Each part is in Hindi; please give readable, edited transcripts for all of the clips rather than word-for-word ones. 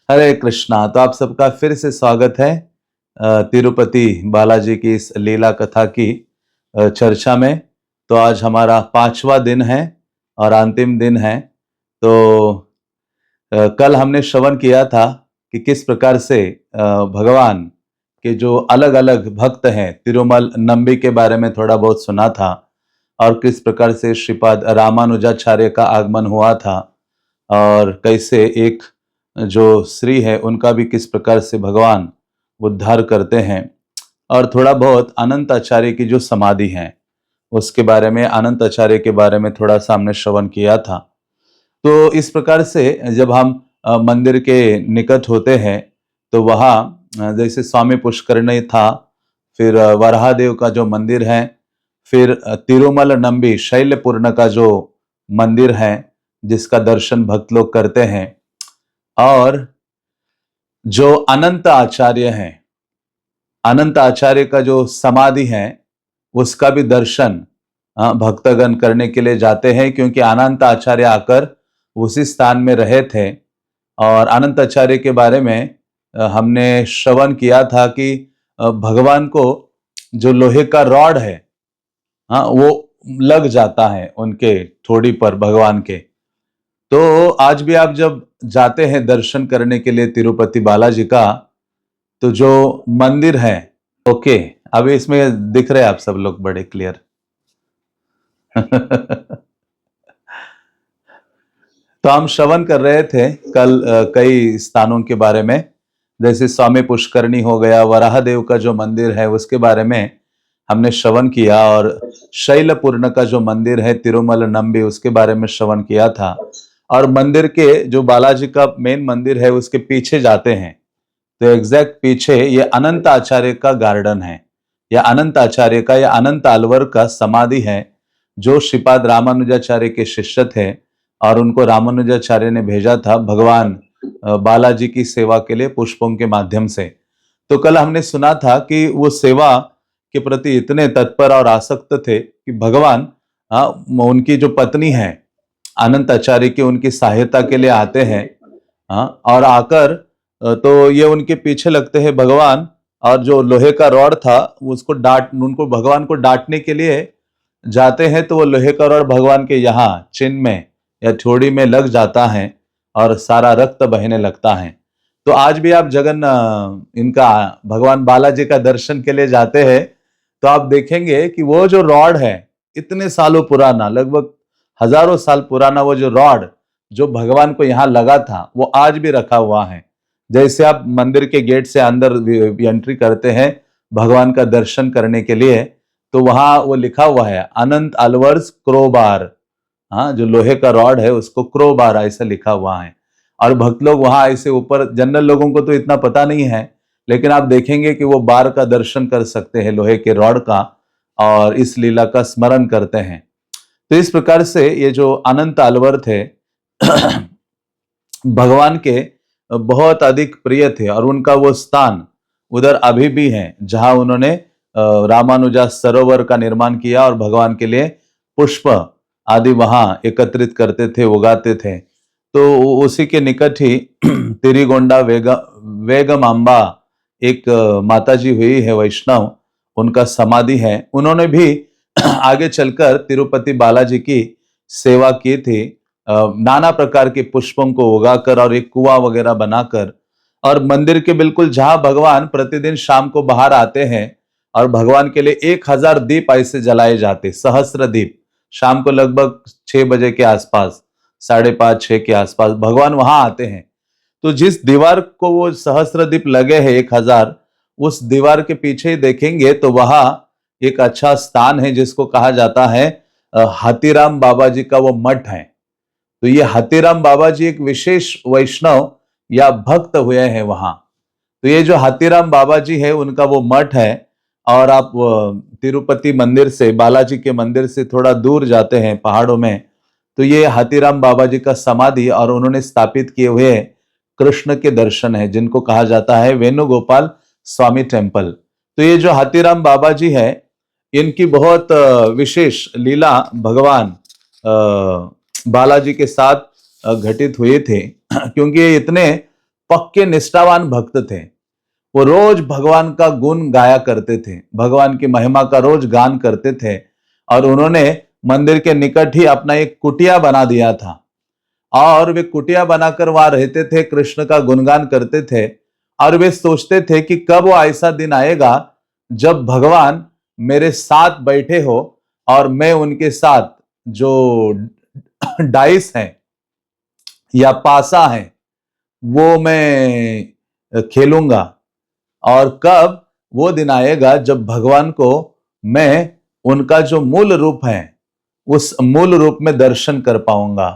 हरे कृष्णा। तो आप सबका फिर से स्वागत है तिरुपति बालाजी की इस लीला कथा की चर्चा में। तो आज हमारा 5वां दिन है और अंतिम दिन है। तो कल हमने श्रवण किया था कि किस प्रकार से भगवान के जो अलग अलग भक्त हैं, तिरुमल नंबी के बारे में थोड़ा बहुत सुना था और किस प्रकार से श्रीपाद रामानुजाचार्य का आगमन हुआ था और कैसे एक जो श्री है उनका भी किस प्रकार से भगवान उद्धार करते हैं, और थोड़ा बहुत अनंत आचार्य की जो समाधि है उसके बारे में, अनंत आचार्य के बारे में थोड़ा सा हमने श्रवण किया था। तो इस प्रकार से जब हम मंदिर के निकट होते हैं तो वहाँ जैसे स्वामी पुष्करणी था, फिर वराहदेव का जो मंदिर है, फिर तिरुमल नंबी शैलपूर्ण का जो मंदिर है जिसका दर्शन भक्त लोग करते हैं, और जो अनंत आचार्य हैं, अनंत आचार्य का जो समाधि है उसका भी दर्शन भक्तगण करने के लिए जाते हैं, क्योंकि अनंत आचार्य आकर उसी स्थान में रहे थे। और अनंत आचार्य के बारे में हमने श्रवण किया था कि भगवान को जो लोहे का रॉड है, वो लग जाता है उनके ठोड़ी पर भगवान के। तो आज भी आप जब जाते हैं दर्शन करने के लिए तिरुपति बालाजी का, तो जो मंदिर है, ओके अभी इसमें दिख रहे हैं आप सब लोग बड़े क्लियर। तो हम श्रवण कर रहे थे कल कई स्थानों के बारे में, जैसे स्वामी पुष्करणी हो गया, वराहदेव का जो मंदिर है उसके बारे में हमने श्रवण किया, और शैलपूर्ण का जो मंदिर है तिरुमल नंबी उसके बारे में श्रवण किया था। और मंदिर के जो बालाजी का मेन मंदिर है उसके पीछे जाते हैं तो एग्जैक्ट पीछे ये अनंत आचार्य का गार्डन है, या अनंत आचार्य का या अनंत अलवर का समाधि है, जो श्रीपाद रामानुजाचार्य के शिष्य थे और उनको रामानुजाचार्य ने भेजा था भगवान बालाजी की सेवा के लिए पुष्पों के माध्यम से। तो कल हमने सुना था कि वो सेवा के प्रति इतने तत्पर और आसक्त थे कि भगवान उनकी जो पत्नी है अनंत आचार्य की, उनकी सहायता के लिए आते हैं, और आकर तो ये उनके पीछे लगते हैं भगवान, और जो लोहे का रॉड था उनको भगवान को डांटने के लिए जाते हैं, तो वो लोहे का रॉड भगवान के यहाँ चिन्ह में या ठोड़ी में लग जाता है और सारा रक्त बहने लगता है। तो आज भी आप इनका भगवान बालाजी का दर्शन के लिए जाते हैं तो आप देखेंगे कि वो जो रॉड है इतने सालों पुराना, लगभग हजारों साल पुराना, वो जो रॉड जो भगवान को यहाँ लगा था वो आज भी रखा हुआ है। जैसे आप मंदिर के गेट से अंदर एंट्री करते हैं भगवान का दर्शन करने के लिए, तो वहां वो लिखा हुआ है अनंत अलवर्स क्रोबार, जो लोहे का रॉड है उसको क्रोबार ऐसा लिखा हुआ है। और भक्त लोग वहां ऐसे ऊपर, जनरल लोगों को तो इतना पता नहीं है, लेकिन आप देखेंगे कि वो बार का दर्शन कर सकते हैं लोहे के रॉड का, और इस लीला का स्मरण करते हैं। तो इस प्रकार से ये जो अनंत अलवर थे भगवान के बहुत अधिक प्रिय थे, और उनका वो स्थान उधर अभी भी है जहां उन्होंने रामानुजा सरोवर का निर्माण किया और भगवान के लिए पुष्प आदि वहां एकत्रित करते थे, उगाते थे। तो उसी के निकट ही तिरिगोंडा वेगमांबा एक माताजी हुई है वैष्णव, उनका समाधि है। उन्होंने भी आगे चलकर तिरुपति बालाजी की सेवा की थी, नाना प्रकार के पुष्पों को उगाकर और एक कुआं वगैरह बनाकर, और मंदिर के बिल्कुल जहां भगवान प्रतिदिन शाम को बाहर आते हैं और भगवान के लिए 1000 दीप ऐसे जलाए जाते, सहस्त्र दीप, शाम को लगभग 6 बजे के आसपास, 5:30 6 के आसपास भगवान वहां आते हैं। तो जिस दीवार को वो सहस्त्र दीप लगे हैं 1000, उस दीवार के पीछे देखेंगे तो वहां एक अच्छा स्थान है जिसको कहा जाता है हाथीराम बाबा जी का वो मठ है। तो ये हाथीराम बाबा जी एक विशेष वैष्णव या भक्त हुए हैं वहां। तो ये जो हाथीराम बाबा जी है उनका वो मठ है, और आप तिरुपति मंदिर से, बालाजी के मंदिर से थोड़ा दूर जाते हैं पहाड़ों में, तो ये हाथीराम बाबा जी का समाधि और उन्होंने स्थापित किए हुए कृष्ण के दर्शन है, जिनको कहा जाता है वेणुगोपाल स्वामी टेम्पल। तो ये जो हाथीराम बाबा जी है इनकी बहुत विशेष लीला भगवान बालाजी के साथ घटित हुए थे, क्योंकि ये इतने पक्के निष्ठावान भक्त थे। वो रोज भगवान का गुण गाया करते थे, भगवान की महिमा का रोज गान करते थे। और उन्होंने मंदिर के निकट ही अपना एक कुटिया बना दिया था और वे कुटिया बनाकर वहां रहते थे, कृष्ण का गुणगान करते थे। और वे सोचते थे कि कब वो ऐसा दिन आएगा जब भगवान मेरे साथ बैठे हो और मैं उनके साथ जो डाइस है या पासा है वो मैं खेलूंगा। और कब वो दिन आएगा जब भगवान को मैं उनका जो मूल रूप है उस मूल रूप में दर्शन कर पाऊंगा।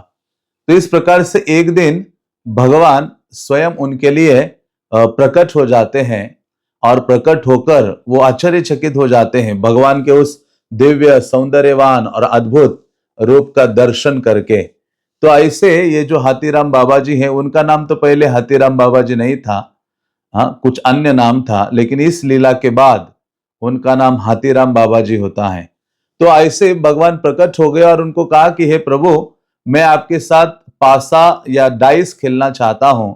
तो इस प्रकार से एक दिन भगवान स्वयं उनके लिए प्रकट हो जाते हैं और प्रकट होकर वो आश्चर्यचकित हो जाते हैं भगवान के उस दिव्य सौंदर्यवान और अद्भुत रूप का दर्शन करके। तो ऐसे ये जो हाथीराम बाबा जी हैं, उनका नाम तो पहले हाथीराम बाबा जी नहीं था, हाँ कुछ अन्य नाम था, लेकिन इस लीला के बाद उनका नाम हाथीराम बाबा जी होता है। तो ऐसे भगवान प्रकट हो गए और उनको कहा कि हे प्रभु, मैं आपके साथ पासा या डाइस खेलना चाहता हूं।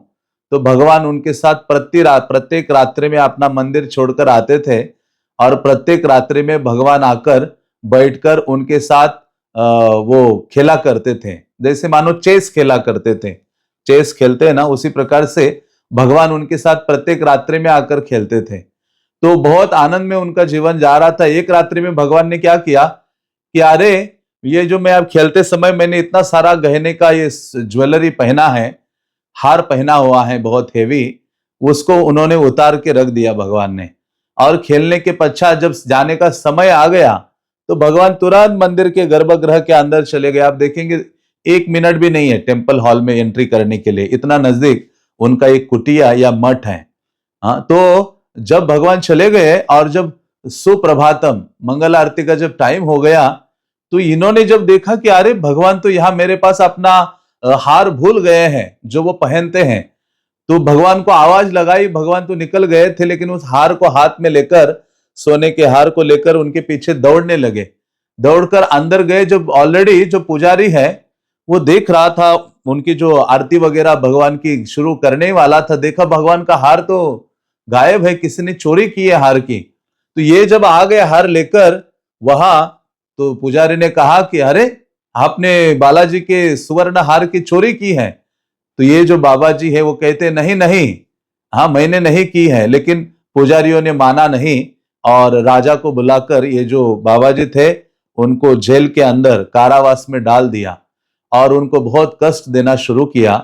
तो भगवान उनके साथ प्रत्येक रात्रि में अपना मंदिर छोड़कर आते थे और प्रत्येक रात्रि में भगवान आकर बैठकर उनके साथ वो खेला करते थे, जैसे मानो चेस खेला करते थे। चेस खेलते हैं ना, उसी प्रकार से भगवान उनके साथ प्रत्येक रात्रि में आकर खेलते थे। तो बहुत आनंद में उनका जीवन जा रहा था। एक रात्रि में भगवान ने क्या किया कि अरे, ये जो मैं अब खेलते समय मैंने इतना सारा गहने का ये ज्वेलरी पहना है, हार पहना हुआ है बहुत हेवी, उसको उन्होंने उतार के रख दिया भगवान ने। और खेलने के पश्चात जब जाने का समय आ गया तो भगवान तुरंत मंदिर के गर्भगृह के अंदर चले गए। आप देखेंगे 1 मिनट भी नहीं है टेम्पल हॉल में एंट्री करने के लिए, इतना नजदीक उनका एक कुटिया या मठ है। हाँ, तो जब भगवान चले गए और जब सुप्रभातम मंगल आरती का जब टाइम हो गया तो इन्होंने जब देखा कि अरे भगवान तो यहाँ मेरे पास अपना हार भूल गए हैं जो वो पहनते हैं। तो भगवान को आवाज लगाई, भगवान तो निकल गए थे, लेकिन उस हार को हाथ में लेकर, सोने के हार को लेकर उनके पीछे दौड़ने लगे। दौड़कर अंदर गए। जब ऑलरेडी जो पुजारी है वो देख रहा था, उनकी जो आरती वगैरह भगवान की शुरू करने वाला था, देखा भगवान का हार तो गायब है, किसी ने चोरी की है हार की। तो ये जब आ गए हार लेकर वहां, तो पुजारी ने कहा कि अरे, आपने बालाजी के सुवर्ण हार की चोरी की है। तो ये जो बाबा जी है वो कहते नहीं नहीं, हाँ मैंने नहीं की है। लेकिन पुजारियों ने माना नहीं और राजा को बुलाकर ये जो बाबा जी थे उनको जेल के अंदर कारावास में डाल दिया और उनको बहुत कष्ट देना शुरू किया।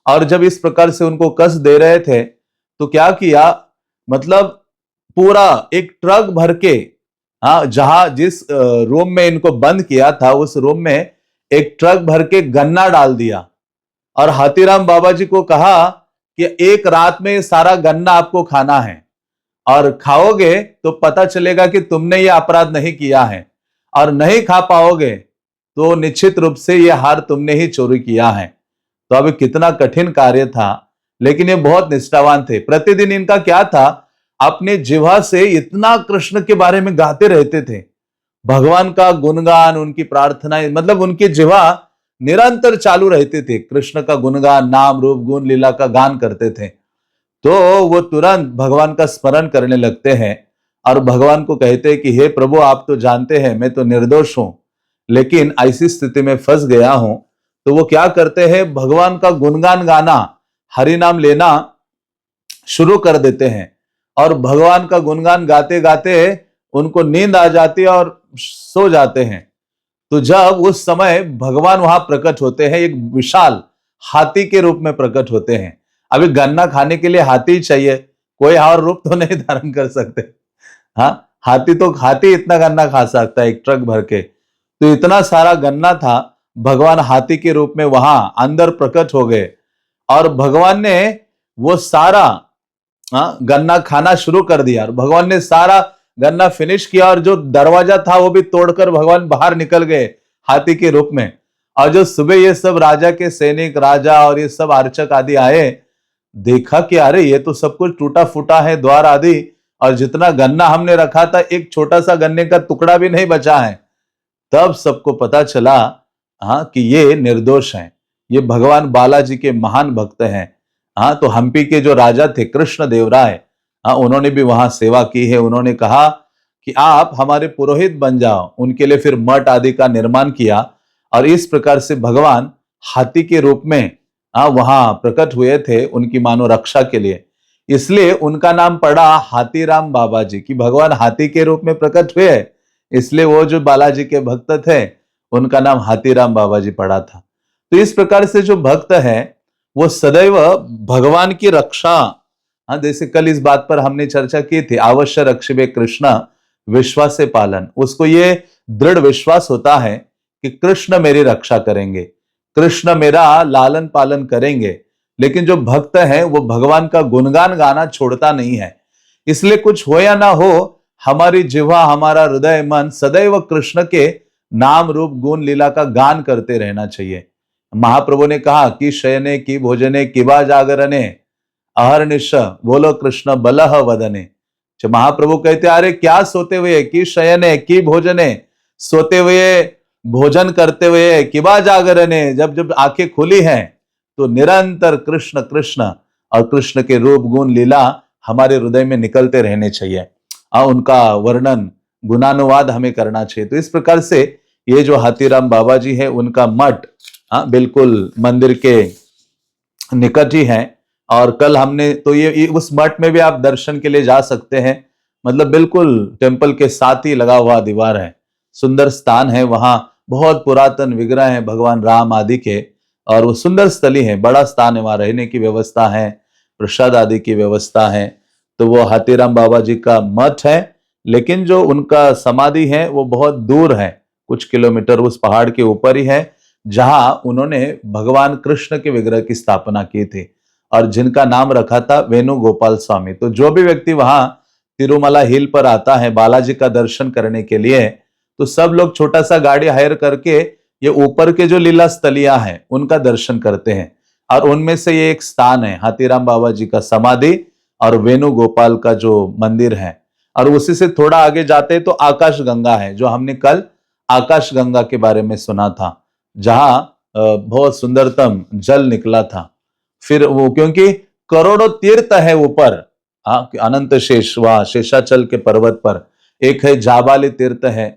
और जब इस प्रकार से उनको कष्ट दे रहे थे तो क्या किया, मतलब पूरा एक ट्रक भर के, हाँ जहां जिस रूम में इनको बंद किया था उस रूम में एक ट्रक भर के गन्ना डाल दिया और हाथीराम बाबा जी को कहा कि एक रात में सारा गन्ना आपको खाना है और खाओगे तो पता चलेगा कि तुमने ये अपराध नहीं किया है, और नहीं खा पाओगे तो निश्चित रूप से ये हार तुमने ही चोरी किया है। तो अब कितना कठिन कार्य था, लेकिन ये बहुत निष्ठावान थे। प्रतिदिन इनका क्या था, अपने जिह्वा से इतना कृष्ण के बारे में गाते रहते थे, भगवान का गुणगान, उनकी प्रार्थनाएं, मतलब उनकी जिह्वा निरंतर चालू रहते थे, कृष्ण का गुणगान, नाम रूप गुण लीला का गान करते थे। तो वो तुरंत भगवान का स्मरण करने लगते हैं और भगवान को कहते हैं कि हे प्रभु, आप तो जानते हैं मैं तो निर्दोष हूं, लेकिन ऐसी स्थिति में फंस गया हूं। तो वो क्या करते हैं, भगवान का गुणगान गाना, हरि नाम लेना शुरू कर देते हैं और भगवान का गुणगान गाते गाते उनको नींद आ जाती है और सो जाते हैं। तो जब उस समय भगवान वहां प्रकट होते हैं, एक विशाल हाथी के रूप में प्रकट होते हैं। अभी गन्ना खाने के लिए हाथी ही चाहिए, कोई और रूप तो नहीं धारण कर सकते। हाँ, हाथी इतना गन्ना खा सकता है एक ट्रक भर के। तो इतना सारा गन्ना था, भगवान हाथी के रूप में वहां अंदर प्रकट हो गए और भगवान ने वो सारा गन्ना खाना शुरू कर दिया और भगवान ने सारा गन्ना फिनिश किया और जो दरवाजा था वो भी तोड़कर भगवान बाहर निकल गए हाथी के रूप में। और जो सुबह ये सब राजा के सैनिक, राजा और ये सब अर्चक आदि आए, देखा कि अरे ये तो सब कुछ टूटा फूटा है, द्वार आदि, और जितना गन्ना हमने रखा था एक छोटा सा गन्ने का टुकड़ा भी नहीं बचा है। तब सबको पता चला हाँ कि ये निर्दोष हैं, ये भगवान बालाजी के महान भक्त हैं। हाँ, तो हम्पी के जो राजा थे कृष्ण देव राय, हाँ, उन्होंने भी वहां सेवा की है। उन्होंने कहा कि आप हमारे पुरोहित बन जाओ। उनके लिए फिर मठ आदि का निर्माण किया और इस प्रकार से भगवान हाथी के रूप में वहां प्रकट हुए थे उनकी मानो रक्षा के लिए। इसलिए उनका नाम पड़ा हाथीराम बाबा जी, की भगवान हाथी के रूप में प्रकट हुए, इसलिए वो जो बालाजी के भक्त थे उनका नाम हाथीराम बाबा जी पड़ा था। तो इस प्रकार से जो भक्त है वो सदैव भगवान की रक्षा, हाँ, जैसे कल इस बात पर हमने चर्चा की थी, अवश्य रक्षिबे कृष्ण विश्वास से पालन। उसको ये दृढ़ विश्वास होता है कि कृष्ण मेरी रक्षा करेंगे, कृष्ण मेरा लालन पालन करेंगे। लेकिन जो भक्त है वो भगवान का गुणगान गाना छोड़ता नहीं है। इसलिए कुछ हो या ना हो, हमारी जिह्वा, हमारा हृदय, मन सदैव कृष्ण के नाम रूप गुण लीला का गान करते रहना चाहिए। महाप्रभु ने कहा कि शयने की भोजने किबा जागरने अहर्निश बोलो कृष्ण बलह वदने। जब महाप्रभु कहते अरे क्या सोते हुए, कि शयने की भोजने, सोते हुए, भोजन करते हुए, किबा जागरने, जब जब आंखें खुली हैं तो निरंतर कृष्ण कृष्ण और कृष्ण के रूप गुण लीला हमारे हृदय में निकलते रहने चाहिए। उनका वर्णन गुणानुवाद हमें करना चाहिए। तो इस प्रकार से ये जो हाथीराम बाबा जी है उनका मठ बिल्कुल मंदिर के निकट ही है। और कल हमने तो ये उस मठ में भी आप दर्शन के लिए जा सकते हैं, मतलब बिल्कुल टेम्पल के साथ ही लगा हुआ दीवार है, सुंदर स्थान है। वहां बहुत पुरातन विग्रह है भगवान राम आदि के, और वो सुंदर स्थली है, बड़ा स्थान है, वहां रहने की व्यवस्था है, प्रसाद आदि की व्यवस्था है। तो वो हाथीराम बाबा जी का मठ है, लेकिन जो उनका समाधि है वो बहुत दूर है, कुछ किलोमीटर उस पहाड़ के ऊपर ही है, जहां उन्होंने भगवान कृष्ण के विग्रह की स्थापना की थी और जिनका नाम रखा था वेणुगोपाल स्वामी। तो जो भी व्यक्ति वहां तिरुमला हिल पर आता है बालाजी का दर्शन करने के लिए, तो सब लोग छोटा सा गाड़ी हायर करके ये ऊपर के जो लीला स्थलियां हैं उनका दर्शन करते हैं। और उनमें से ये एक स्थान है हाथीराम बाबा जी का समाधि और वेणुगोपाल का जो मंदिर है। और उसी से थोड़ा आगे जाते तो आकाश गंगा है, जो हमने कल आकाश गंगा के बारे में सुना था, जहां बहुत सुंदरतम जल निकला था। फिर वो क्योंकि करोड़ों तीर्थ है ऊपर, अनंत शेष, वहां शेषाचल के पर्वत पर एक है जाबाली तीर्थ है,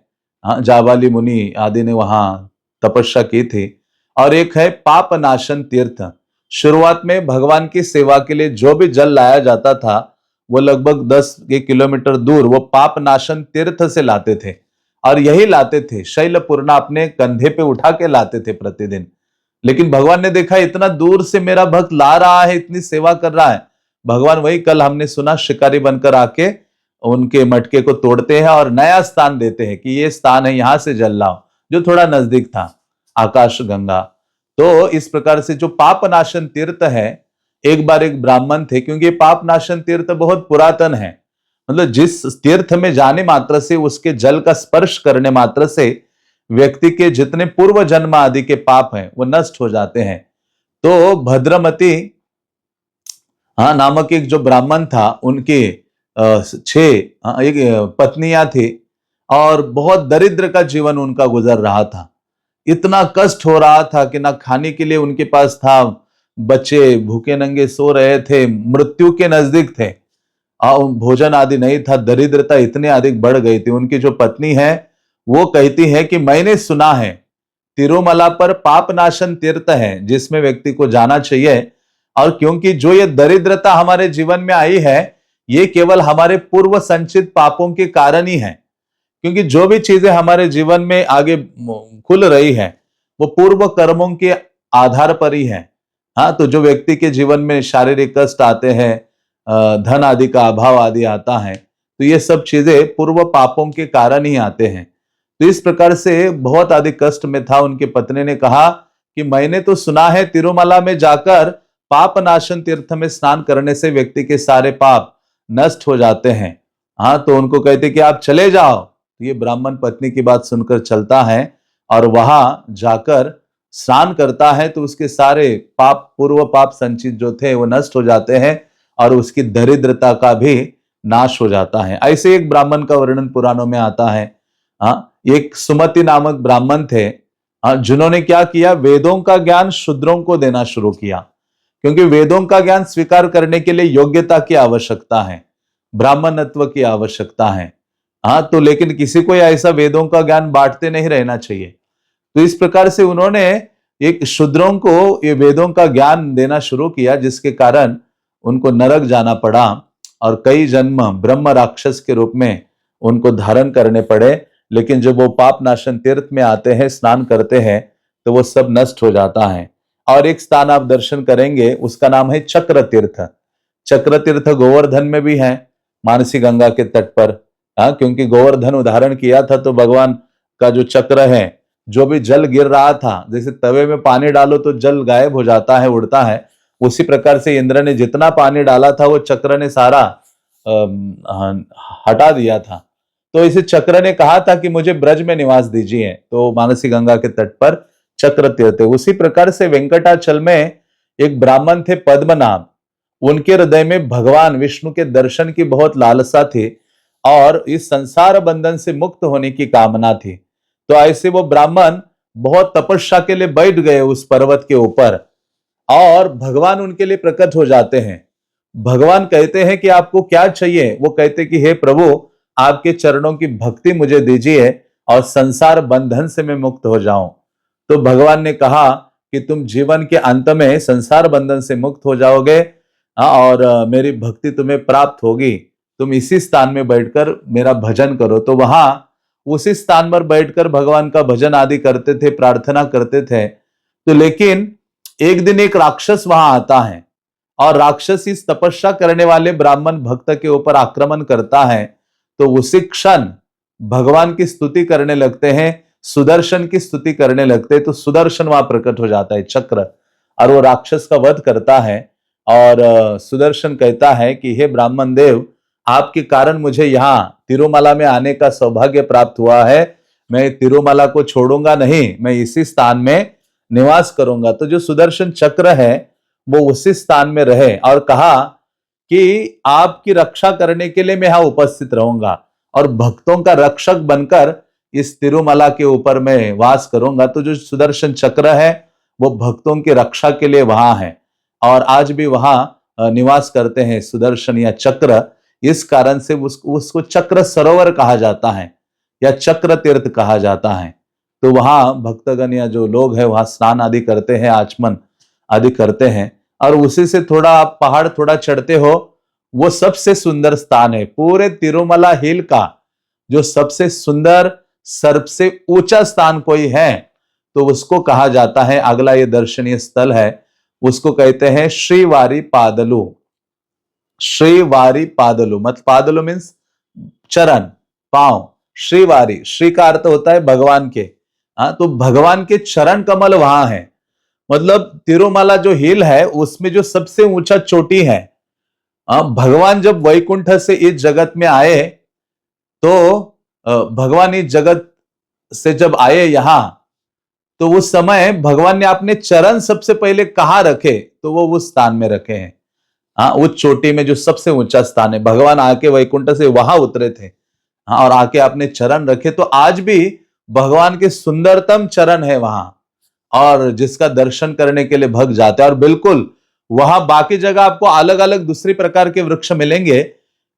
जाबाली मुनि आदि ने वहां तपस्या की थी। और एक है पाप नाशन तीर्थ। शुरुआत में भगवान की सेवा के लिए जो भी जल लाया जाता था वो लगभग 10 किलोमीटर दूर वो पाप नाशन तीर्थ से लाते थे, और यही लाते थे, शैलपूर्णा अपने कंधे पे उठा के लाते थे प्रतिदिन। लेकिन भगवान ने देखा इतना दूर से मेरा भक्त ला रहा है, इतनी सेवा कर रहा है, भगवान वही कल हमने सुना शिकारी बनकर आके उनके मटके को तोड़ते हैं और नया स्थान देते हैं कि ये स्थान है, यहां से जल लाओ, जो थोड़ा नजदीक था, आकाश गंगा। तो इस प्रकार से जो पापनाशन तीर्थ है, एक बार एक ब्राह्मण थे, क्योंकि पापनाशन तीर्थ बहुत पुरातन है, मतलब जिस तीर्थ में जाने मात्र से, उसके जल का स्पर्श करने मात्र से व्यक्ति के जितने पूर्व जन्म आदि के पाप हैं वो नष्ट हो जाते हैं। तो भद्रमती नामक एक जो ब्राह्मण था, उनके 6 एक पत्नियां थी और बहुत दरिद्र का जीवन उनका गुजर रहा था। इतना कष्ट हो रहा था कि ना खाने के लिए उनके पास था, बच्चे भूखे नंगे सो रहे थे, मृत्यु के नजदीक थे, भोजन आदि नहीं था, दरिद्रता इतनी अधिक बढ़ गई थी। उनकी जो पत्नी है वो कहती है कि मैंने सुना है तिरुमला पर पापनाशन तीर्थ है जिसमें व्यक्ति को जाना चाहिए, और क्योंकि जो ये दरिद्रता हमारे जीवन में आई है ये केवल हमारे पूर्व संचित पापों के कारण ही है। क्योंकि जो भी चीजें हमारे जीवन में आगे खुल रही है वो पूर्व कर्मों के आधार पर ही है। हाँ, तो जो व्यक्ति के जीवन में शारीरिक कष्ट आते हैं, धन आदि का अभाव आदि आता है, तो ये सब चीजें पूर्व पापों के कारण ही आते हैं। तो इस प्रकार से बहुत अधिक कष्ट में था। उनकी पत्नी ने कहा कि मैंने तो सुना है तिरुमला में जाकर पाप नाशन तीर्थ में स्नान करने से व्यक्ति के सारे पाप नष्ट हो जाते हैं। हाँ, तो उनको कहते कि आप चले जाओ। तो ये ब्राह्मण पत्नी की बात सुनकर चलता है और वहां जाकर स्नान करता है, तो उसके सारे पाप, पूर्व पाप संचित जो थे वो नष्ट हो जाते हैं और उसकी दरिद्रता का भी नाश हो जाता है। ऐसे एक ब्राह्मण का वर्णन पुराणों में आता है। एक सुमति नामक ब्राह्मण थे, जिन्होंने क्या किया, वेदों का ज्ञान शूद्रों को देना शुरू किया। क्योंकि वेदों का ज्ञान स्वीकार करने के लिए योग्यता की आवश्यकता है, ब्राह्मणत्व की आवश्यकता है। हाँ, तो लेकिन किसी को ऐसा वेदों का ज्ञान बांटते नहीं रहना चाहिए। तो इस प्रकार से उन्होंने एक शूद्रों को ये वेदों का ज्ञान देना शुरू किया, जिसके कारण उनको नरक जाना पड़ा और कई जन्म ब्रह्म राक्षस के रूप में उनको धारण करने पड़े। लेकिन जब वो पाप नाशन तीर्थ में आते हैं, स्नान करते हैं, तो वो सब नष्ट हो जाता है। और एक स्थान आप दर्शन करेंगे, उसका नाम है चक्र तीर्थ। चक्र तीर्थ गोवर्धन में भी है, मानसी गंगा के तट पर। हाँ, क्योंकि गोवर्धन उदाहरण किया था तो भगवान का जो चक्र है, जो भी जल गिर रहा था, जैसे तवे में पानी डालो तो जल गायब हो जाता है, उड़ता है, उसी प्रकार से इंद्र ने जितना पानी डाला था वो चक्र ने सारा हटा दिया था। तो इसे चक्र ने कहा था कि मुझे ब्रज में निवास दीजिए, तो मानसी गंगा के तट पर चक्र तीर्थ। उसी प्रकार से वेंकटाचल में एक ब्राह्मण थे पद्मनाभ, उनके हृदय में भगवान विष्णु के दर्शन की बहुत लालसा थी और इस संसार बंधन से मुक्त होने की कामना थी। तो ऐसे वो ब्राह्मण बहुत तपस्या के लिए बैठ गए उस पर्वत के ऊपर और भगवान उनके लिए प्रकट हो जाते हैं। भगवान कहते हैं कि आपको क्या चाहिए? वो कहते कि हे प्रभु, आपके चरणों की भक्ति मुझे दीजिए और संसार बंधन से मैं मुक्त हो जाऊं। तो भगवान ने कहा कि तुम जीवन के अंत में संसार बंधन से मुक्त हो जाओगे और मेरी भक्ति तुम्हें प्राप्त होगी। तुम इसी स्थान में बैठकर मेरा भजन करो। तो वहां उसी स्थान पर बैठकर भगवान का भजन आदि करते थे, प्रार्थना करते थे। तो लेकिन एक दिन एक राक्षस वहां आता है और राक्षस इस तपस्या करने वाले ब्राह्मण भक्त के ऊपर आक्रमण करता है। तो उसी क्षण भगवान की स्तुति करने लगते हैं, सुदर्शन की स्तुति करने लगते हैं। तो सुदर्शन वहां प्रकट हो जाता है, चक्र, और वो राक्षस का वध करता है। और सुदर्शन कहता है कि हे ब्राह्मण देव, आपके कारण मुझे यहाँ तिरुमला में आने का सौभाग्य प्राप्त हुआ है। मैं तिरुमला को छोड़ूंगा नहीं, मैं इसी स्थान में निवास करूंगा। तो जो सुदर्शन चक्र है वो उसी स्थान में रहे और कहा कि आपकी रक्षा करने के लिए मैं यहां उपस्थित रहूंगा और भक्तों का रक्षक बनकर इस तिरुमला के ऊपर मैं वास करूंगा। तो जो सुदर्शन चक्र है वो भक्तों की रक्षा के लिए वहां है और आज भी वहां निवास करते हैं सुदर्शन या चक्र। इस कारण से उसको चक्र सरोवर कहा जाता है या चक्र तीर्थ कहा जाता है। तो वहां भक्तगण या जो लोग हैं वहां स्नान आदि करते हैं, आचमन आदि करते हैं। और उसी से थोड़ा आप पहाड़ थोड़ा चढ़ते हो, वो सबसे सुंदर स्थान है पूरे तिरुमला हिल का। जो सबसे सुंदर, सबसे ऊंचा स्थान कोई है तो उसको कहा जाता है, अगला ये दर्शनीय स्थल है, उसको कहते हैं श्रीवारी पादलु। श्रीवारी पादलु मतलब पादलु मीन्स चरण, पांव। श्रीवारी, श्री का अर्थ होता है भगवान के। हाँ, तो भगवान के चरण कमल वहां है। मतलब तिरुमला जो हिल है उसमें जो सबसे ऊंचा चोटी है। भगवान जब वैकुंठ से इस जगत में आए तो भगवान इस जगत से जब आए यहां, तो उस समय भगवान ने अपने चरण सबसे पहले कहां रखे? तो वो उस स्थान में रखे हैं। हाँ, उस चोटी में जो सबसे ऊंचा स्थान है, भगवान आके वैकुंठ से वहां उतरे थे। हाँ, और आके अपने चरण रखे। तो आज भी भगवान के सुंदरतम चरण है वहां और जिसका दर्शन करने के लिए भक्त जाते हैं। और बिल्कुल वहां बाकी जगह आपको अलग अलग दूसरी प्रकार के वृक्ष मिलेंगे,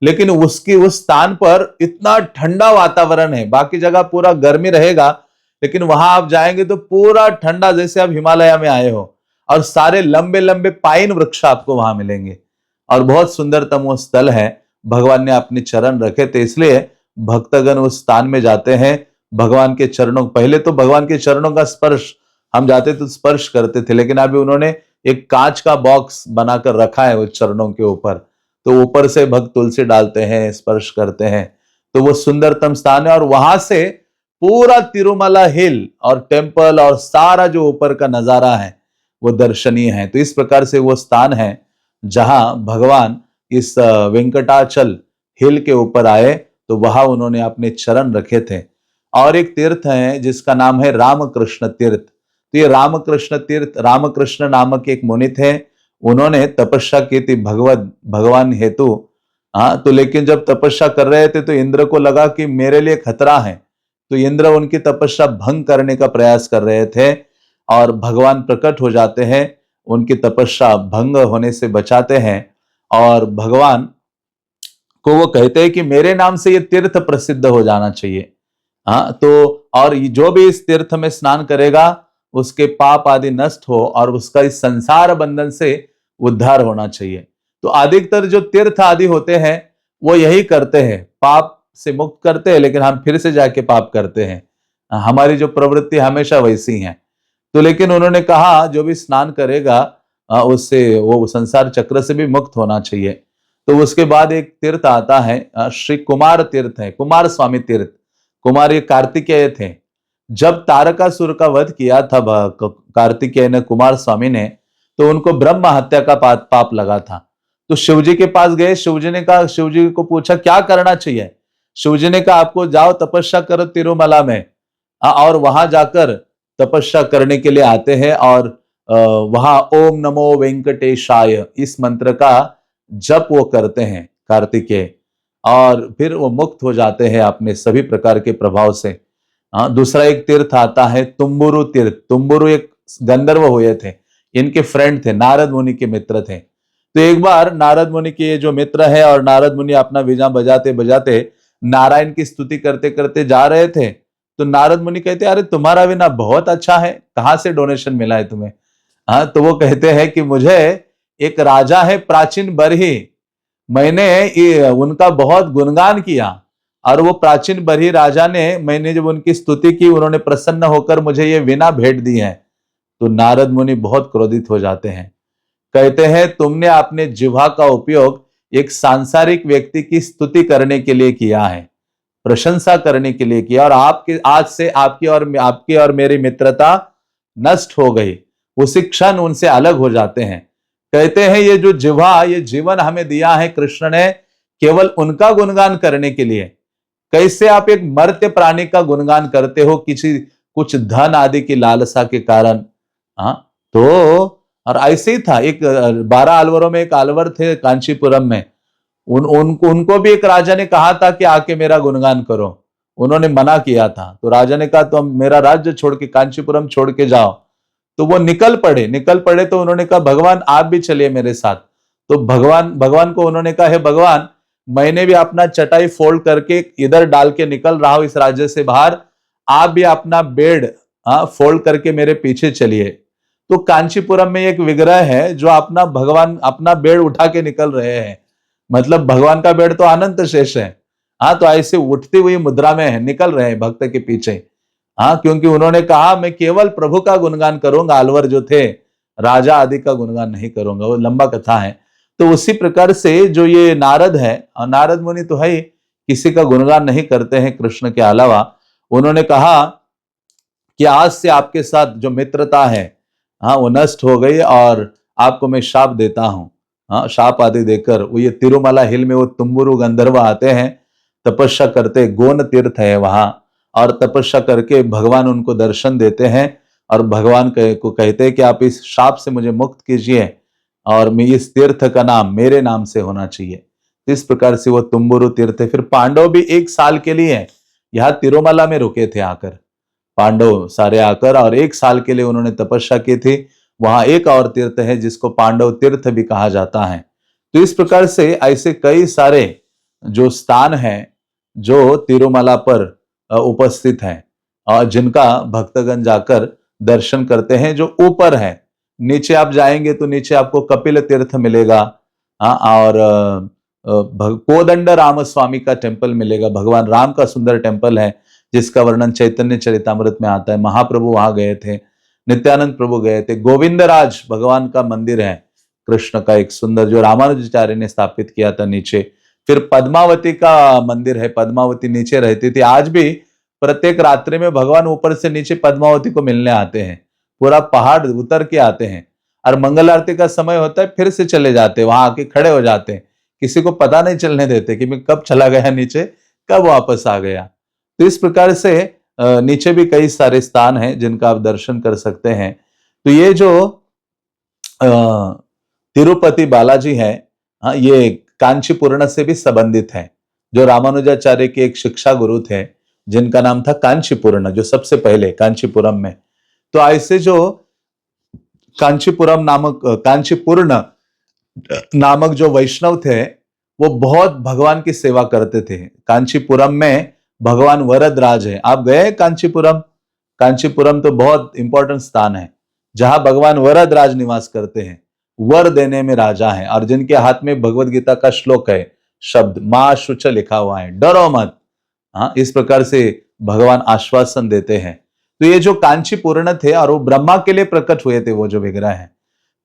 लेकिन उसकी उस स्थान पर इतना ठंडा वातावरण है। बाकी जगह पूरा गर्मी रहेगा, लेकिन वहां आप जाएंगे तो पूरा ठंडा, जैसे आप हिमालय में आए हो। और सारे लंबे लंबे पाइन वृक्ष आपको वहां मिलेंगे और बहुत सुंदरतम वो स्थल है। भगवान ने अपने चरण रखे थे, इसलिए भक्तगण उस स्थान में जाते हैं। भगवान के चरणों, पहले तो भगवान के चरणों का स्पर्श हम जाते तो स्पर्श करते थे, लेकिन अभी उन्होंने एक कांच का बॉक्स बनाकर रखा है उस चरणों के ऊपर। तो ऊपर से भक्त तुलसी डालते हैं, स्पर्श करते हैं। तो वो सुंदरतम स्थान है और वहां से पूरा तिरुमला हिल और टेम्पल और सारा जो ऊपर का नजारा है वो दर्शनीय है। तो इस प्रकार से वो स्थान है जहां भगवान इस वेंकटाचल हिल के ऊपर आए, तो वहां उन्होंने अपने चरण रखे थे। और एक तीर्थ है जिसका नाम है रामकृष्ण तीर्थ। तो ये रामकृष्ण तीर्थ, रामकृष्ण नामक एक मुनि थे, उन्होंने तपस्या की थी भगवान हेतु। हाँ, तो लेकिन जब तपस्या कर रहे थे तो इंद्र को लगा कि मेरे लिए खतरा है। तो इंद्र उनकी तपस्या भंग करने का प्रयास कर रहे थे और भगवान प्रकट हो जाते हैं उनकी तपस्या भंग होने से बचाते हैं। और भगवान को वो कहते हैं कि मेरे नाम से ये तीर्थ प्रसिद्ध हो जाना चाहिए। हाँ, तो और जो भी इस तीर्थ में स्नान करेगा उसके पाप आदि नष्ट हो और उसका इस संसार बंधन से उद्धार होना चाहिए। तो अधिकतर जो तीर्थ आदि होते हैं वो यही करते हैं, पाप से मुक्त करते हैं, लेकिन हम फिर से जाके पाप करते हैं। हमारी जो प्रवृत्ति हमेशा वैसी है। तो लेकिन उन्होंने कहा जो भी स्नान करेगा उससे वो संसार चक्र से भी मुक्त होना चाहिए। तो उसके बाद एक तीर्थ आता है, श्री कुमार तीर्थ है, कुमार स्वामी तीर्थ। कुमार ये कार्तिकेय थे। जब तारकासुर का वध किया था कार्तिकेय ने, कुमार स्वामी ने, तो उनको ब्रह्म हत्या का पाप लगा था। तो शिवजी के पास गए। शिवजी ने कहा, शिवजी को पूछा क्या करना चाहिए। शिवजी ने कहा आपको जाओ तपस्या करो तिरुमला में। और वहां जाकर तपस्या करने के लिए आते हैं और वहां ओम नमो वेंकटेशाय इस मंत्र का जप वो करते हैं कार्तिकेय, और फिर वो मुक्त हो जाते हैं अपने सभी प्रकार के प्रभाव से। दूसरा एक तीर्थ आता है तुम्बुरु तीर्थ। तुम्बुरु एक गंधर्व हुए थे, इनके फ्रेंड थे, नारद मुनि के मित्र थे। तो एक बार नारद मुनि के जो मित्र है और नारद मुनि अपना वीणा बजाते बजाते नारायण की स्तुति करते करते जा रहे थे। तो नारद मुनि कहते अरे तुम्हारा वीणा बहुत अच्छा है, कहां से डोनेशन मिला है तुम्हें। तो वो कहते हैं कि मुझे एक राजा है प्राचीन बरही, मैंने उनका बहुत गुणगान किया और वो प्राचीन बरही राजा ने, मैंने जब उनकी स्तुति की उन्होंने प्रसन्न होकर मुझे ये वीणा भेंट दी है। तो नारद मुनि बहुत क्रोधित हो जाते हैं। कहते हैं तुमने अपने जिह्वा का उपयोग एक सांसारिक व्यक्ति की स्तुति करने के लिए किया है, प्रशंसा करने के लिए किया, और आपके आज से आपकी और मेरी मित्रता नष्ट हो गई। उसी क्षण उनसे अलग हो जाते हैं। कहते हैं ये जो जिह्वा, ये जीवन हमें दिया है कृष्ण ने केवल उनका गुणगान करने के लिए। कैसे आप एक मर्त्य प्राणी का गुणगान करते हो किसी कुछ धन आदि की लालसा के कारण। हाँ, तो और ऐसे ही था। एक 12 अलवरों में एक अलवर थे कांचीपुरम में। उनको भी एक राजा ने कहा था कि आके मेरा गुणगान करो। उन्होंने मना किया था। तो राजा ने कहा तुम मेरा राज्य छोड़ के कांचीपुरम छोड़ के जाओ। तो वो निकल पड़े। तो उन्होंने कहा भगवान आप भी चलिए मेरे साथ। तो भगवान को उन्होंने कहा हे भगवान, मैंने भी अपना चटाई फोल्ड करके इधर डाल के निकल रहा हूं इस राज्य से बाहर, आप भी अपना बेड फोल्ड करके मेरे पीछे चलिए। तो कांचीपुरम में एक विग्रह है जो भगवान अपना बेड उठा के निकल रहे हैं। मतलब भगवान का बेड तो अनंत शेष है। तो ऐसे उठती हुई मुद्रा में है, निकल रहे हैं भक्त के पीछे। क्योंकि उन्होंने कहा मैं केवल प्रभु का गुणगान करूंगा, अलवर जो थे राजा आदि का गुणगान नहीं करूंगा। वो लंबा कथा है। तो उसी प्रकार से जो ये नारद है, और नारद मुनि तो है किसी का गुणगान नहीं करते हैं कृष्ण के अलावा। उन्होंने कहा कि आज से आपके साथ जो मित्रता है वो नष्ट हो गई और आपको मैं शाप देता हूं। शाप आदि देकर वो ये तिरुमला हिल में वो तुम्बुरु गंधर्व आते हैं, तपस्या करते, गोन तीर्थ है वहां, और तपस्या करके भगवान उनको दर्शन देते हैं और भगवान को कहते हैं कि आप इस शाप से मुझे मुक्त कीजिए और मैं इस तीर्थ का नाम मेरे नाम से होना चाहिए। इस प्रकार से वो तुम्बुरु तीर्थ है। फिर पांडव भी 1 साल के लिए यहाँ तिरुमला में रुके थे आकर, पांडव सारे आकर, और 1 साल के लिए उन्होंने तपस्या की थी। वहां एक और तीर्थ है जिसको पांडव तीर्थ भी कहा जाता है। तो इस प्रकार से ऐसे कई सारे जो स्थान हैं जो तिरुमला पर उपस्थित हैं और जिनका भक्तगण जाकर दर्शन करते हैं। जो ऊपर है, नीचे आप जाएंगे तो नीचे आपको कपिल तीर्थ मिलेगा, और कोदंड राम स्वामी का टेम्पल मिलेगा। भगवान राम का सुंदर टेम्पल है जिसका वर्णन चैतन्य चरितामृत में आता है। महाप्रभु वहां गए थे, नित्यानंद प्रभु गए थे। गोविंदराज भगवान का मंदिर है कृष्ण का एक सुंदर, जो रामानुजाचार्य ने स्थापित किया था नीचे। फिर पद्मावती का मंदिर है, पद्मावती नीचे रहती थी। आज भी प्रत्येक रात्रि में भगवान ऊपर से नीचे पद्मावती को मिलने आते हैं, पूरा पहाड़ उतर के आते हैं, और मंगल आरती का समय होता है फिर से चले जाते हैं, वहां आके खड़े हो जाते हैं। किसी को पता नहीं चलने देते कि मैं कब चला गया नीचे, कब वापस आ गया। तो इस प्रकार से नीचे भी कई सारे स्थान हैं जिनका आप दर्शन कर सकते हैं। तो ये जो तिरुपति बालाजी है, ये कांचीपुरण से भी संबंधित है। जो रामानुजाचार्य के एक शिक्षा गुरु थे जिनका नाम था कांचीपुरण, जो सबसे पहले कांचीपुरम में। तो ऐसे जो कांचीपुर्ण नामक जो वैष्णव थे वो बहुत भगवान की सेवा करते थे। कांचीपुरम में भगवान वरदराज है। आप गए कांचीपुरम? कांचीपुरम तो बहुत इंपॉर्टेंट स्थान है जहां भगवान वरदराज निवास करते हैं, वर देने में राजा हैं, और जिनके हाथ में भगवत गीता का श्लोक है, शब्द मां शुच लिखा हुआ है, डरो मत। हाँ, इस प्रकार से भगवान आश्वासन देते हैं। तो ये जो कांचीपुर्ण थे और वो ब्रह्मा के लिए प्रकट हुए थे, वो जो विग्रह है,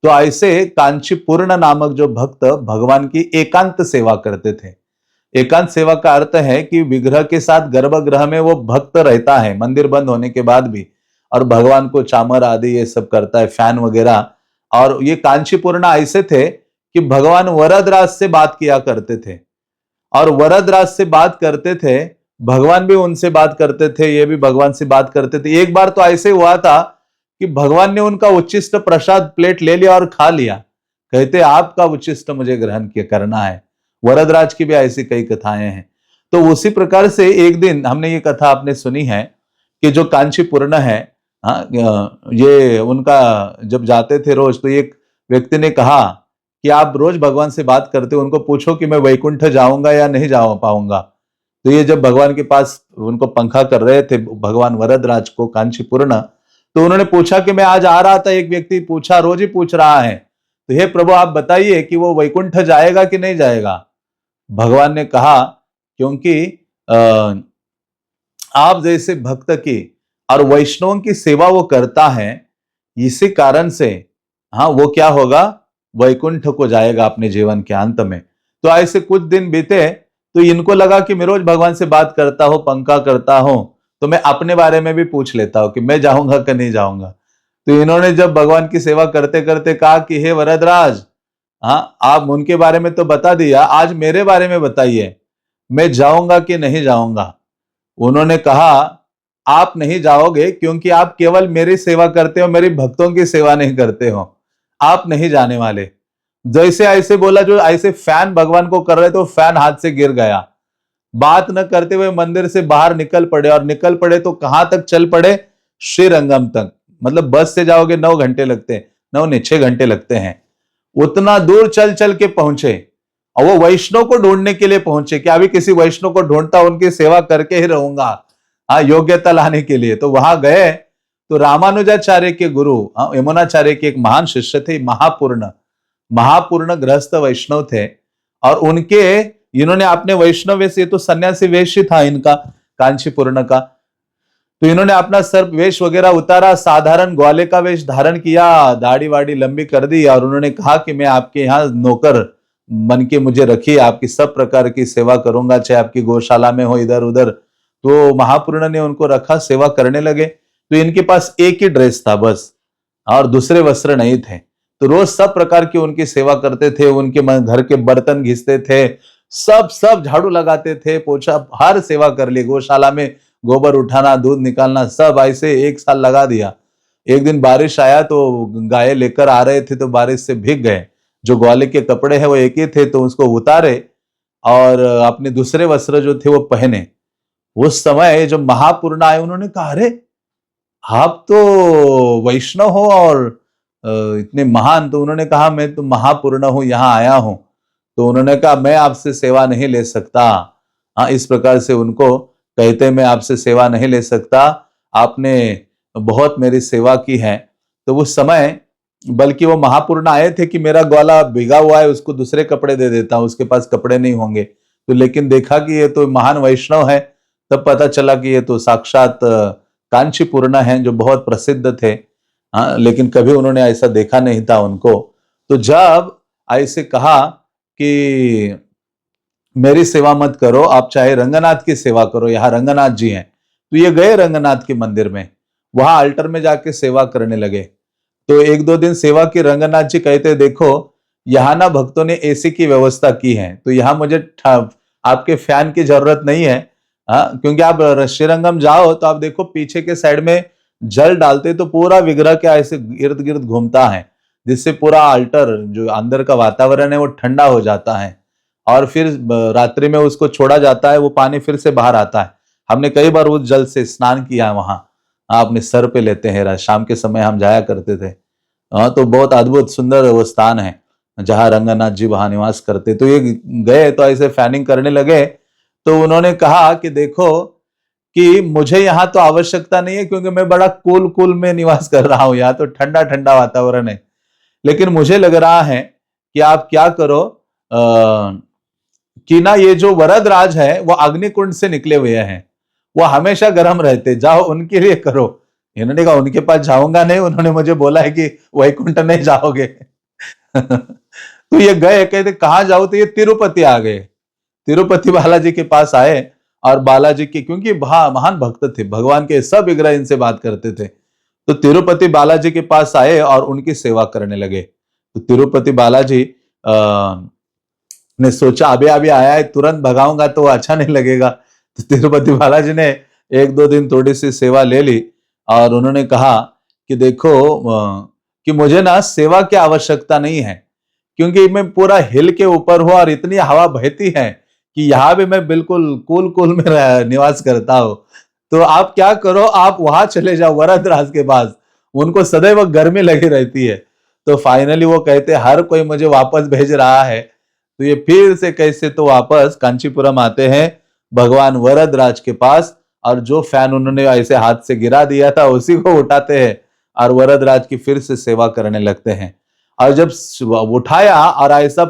तो ऐसे कांचीपुर्ण नामक जो भक्त भगवान की एकांत सेवा करते थे। एकांत सेवा का अर्थ है कि विग्रह के साथ गर्भगृह में वो भक्त रहता है मंदिर बंद होने के बाद भी, और भगवान को चामर आदि ये सब करता है, फैन वगैरह। और ये कांचीपुर्ण ऐसे थे कि भगवान वरदराज से बात किया करते थे, और वरदराज से बात करते थे, भगवान भी उनसे बात करते थे, ये भी भगवान से बात करते थे। एक बार तो ऐसे हुआ था कि भगवान ने उनका उच्चिष्ट प्रसाद प्लेट ले लिया और खा लिया। कहते आपका उच्चिष्ट मुझे ग्रहण करना है। वरदराज की भी ऐसी कई कथाएं हैं। तो उसी प्रकार से एक दिन हमने ये कथा आपने सुनी है कि जो कांचीपुर्ण है, ये उनका जब जाते थे रोज, तो एक व्यक्ति ने कहा कि आप रोज भगवान से बात करते हो, उनको पूछो कि मैं वैकुंठ जाऊंगा या नहीं जा पाऊंगा। तो ये जब भगवान के पास उनको पंखा कर रहे थे, भगवान वरदराज को कांचीपुर्ण, तो उन्होंने पूछा कि मैं आज आ रहा था, एक व्यक्ति पूछा, रोज ही पूछ रहा है, तो हे प्रभु आप बताइए कि वो वैकुंठ जाएगा कि नहीं जाएगा। भगवान ने कहा क्योंकि आप जैसे भक्त की और वैष्णवों की सेवा वो करता है, इसी कारण से हाँ वो क्या होगा, वैकुंठ को जाएगा अपने जीवन के अंत में। तो ऐसे कुछ दिन बीते, तो इनको लगा कि मैं रोज भगवान से बात करता हूं, पंखा करता हूं, तो मैं अपने बारे में भी पूछ लेता हूं कि मैं जाऊंगा कि नहीं जाऊंगा। तो इन्होंने जब भगवान की सेवा करते करते कहा कि हे वरदराज, हाँ आप उनके बारे में तो बता दिया, आज मेरे बारे में बताइए, मैं जाऊंगा कि नहीं जाऊंगा। उन्होंने कहा आप नहीं जाओगे क्योंकि आप केवल मेरी सेवा करते हो, मेरी भक्तों की सेवा नहीं करते हो, आप नहीं जाने वाले। जैसे ऐसे बोला, जो ऐसे फैन भगवान को कर रहे थे, फैन हाथ से गिर गया। बात न करते हुए मंदिर से बाहर निकल पड़े, और निकल पड़े तो कहां तक चल पड़े, श्रीरंगम तक। मतलब बस से जाओगे 9 घंटे लगते हैं, 9 नहीं 6 घंटे लगते हैं। उतना दूर चल चल के पहुंचे, और वो वैष्णव को ढूंढने के लिए पहुंचे कि अभी किसी वैष्णव को ढूंढता, उनकी सेवा करके ही रहूंगा, हाँ योग्यता लाने के लिए। तो वहां गए तो रामानुजाचार्य के गुरु, यमुनाचार्य के एक महान शिष्य थे, महापूर्ण गृहस्थ वैष्णव थे, और उनके इन्होंने अपने वैष्णव वेश, ये तो सन्यासी वेश ही था इनका कांचीपुर्ण का, तो इन्होंने अपना सर्प वेश वगैरह उतारा, साधारण ग्वाले का वेश धारण किया, दाढ़ी वाड़ी लंबी कर दी, और उन्होंने कहा कि मैं आपके यहाँ नौकर मन के मुझे रखिए, आपकी सब प्रकार की सेवा करूंगा, चाहे आपकी गौशाला में हो, इधर उधर। तो महापूर्ण ने उनको रखा, सेवा करने लगे। तो इनके पास एक ही ड्रेस था बस, और दूसरे वस्त्र नहीं थे। तो रोज सब प्रकार की उनकी सेवा करते थे, उनके घर के बर्तन घिसते थे, सब झाड़ू लगाते थे, पोछा, हर सेवा कर ली, गौशाला में गोबर उठाना, दूध निकालना, सब ऐसे 1 साल लगा दिया। एक दिन बारिश आया तो गाय लेकर आ रहे थे, तो बारिश से भीग गए। जो ग्वाले के कपड़े हैं वो एक ही थे, तो उसको उतारे और अपने दूसरे वस्त्र जो थे वो पहने। उस समय जो महापूर्ण आए, उन्होंने कहा अरे आप तो वैष्णव हो और इतने महान। तो उन्होंने कहा मैं तो महापूर्ण हूं, यहाँ आया हूं। तो उन्होंने कहा मैं आपसे सेवा नहीं ले सकता। हाँ, इस प्रकार से उनको कहते मैं आपसे सेवा नहीं ले सकता, आपने बहुत मेरी सेवा की है। तो उस समय बल्कि वो महापूर्ण आए थे कि मेरा ग्वाला भीगा हुआ है, उसको दूसरे कपड़े दे देता हूं, उसके पास कपड़े नहीं होंगे। तो लेकिन देखा कि ये तो महान वैष्णव है, तब पता चला कि ये तो साक्षात कांचीपुर्ण है, जो बहुत प्रसिद्ध थे। हाँ, लेकिन कभी उन्होंने ऐसा देखा नहीं था उनको। तो जब ऐसे कहा कि मेरी सेवा मत करो, आप चाहे रंगनाथ की सेवा करो, यहाँ रंगनाथ जी हैं। तो ये गए रंगनाथ के मंदिर में, वहां अल्टर में जाके सेवा करने लगे। तो 1-2 दिन सेवा की, रंगनाथ जी कहते देखो यहाँ ना भक्तों ने एसी की व्यवस्था की है, तो यहाँ मुझे आपके फैन की जरूरत नहीं है। हाँ, क्योंकि आप श्रीरंगम जाओ तो आप देखो पीछे के साइड में जल डालते तो पूरा विग्रह क्या ऐसे इर्द गिर्द घूमता है, जिससे पूरा अल्टर जो अंदर का वातावरण है वो ठंडा हो जाता है, और फिर रात्रि में उसको छोड़ा जाता है, वो पानी फिर से बाहर आता है। हमने कई बार उस जल से स्नान किया वहां, अपने सर पे लेते हैं, शाम के समय हम जाया करते थे। हाँ, तो बहुत अद्भुत सुंदर वो स्थान है जहाँ रंगनाथ जी वहां निवास करते। तो ये गए तो ऐसे फैनिंग करने लगे, तो उन्होंने कहा कि देखो कि मुझे यहाँ तो आवश्यकता नहीं है, क्योंकि मैं बड़ा कूल कूल में निवास कर रहा हूँ, यहाँ तो ठंडा ठंडा वातावरण है। लेकिन मुझे लग रहा है कि आप क्या करो, कि ना ये जो वरद राज है वो अग्निकुंड से निकले हुए हैं, वो हमेशा गर्म रहते, जाओ उनके लिए करो। इन्होंने कहा उनके पास जाऊंगा नहीं, उन्होंने मुझे बोला है कि वैकुंठ नहीं जाओगे। तो ये गए, कहते कहाँ जाओ, तो ये तिरुपति आ गए। तिरुपति बालाजी के पास आए, और बालाजी के, क्योंकि महान भक्त थे, भगवान के सब विग्रह इनसे बात करते थे, तो तिरुपति बालाजी के पास आए और उनकी सेवा करने लगे। तो तिरुपति बालाजी ने सोचा अभी अभी आया है, तुरंत भगाऊंगा तो अच्छा नहीं लगेगा। तो तिरुपति बालाजी ने एक दो दिन थोड़ी सी सेवा ले ली, और उन्होंने कहा कि देखो कि मुझे ना सेवा की आवश्यकता नहीं है, क्योंकि मैं पूरा हिल के ऊपर हूं और इतनी हवा बहती है कि यहाँ भी मैं बिल्कुल कूल कूल में निवास करता हूँ। तो आप क्या करो, आप वहां चले जाओ वरदराज के पास, उनको सदैव गर्मी लगी रहती है। तो फाइनली वो कहते हर कोई मुझे वापस भेज रहा है, तो ये फिर से कैसे तो वापस कांचीपुरम आते हैं भगवान वरदराज के पास, और जो फैन उन्होंने ऐसे हाथ से गिरा दिया था उसी को उठाते हैं और वरदराज की फिर से सेवा करने लगते हैं। और जब उठाया और ऐसा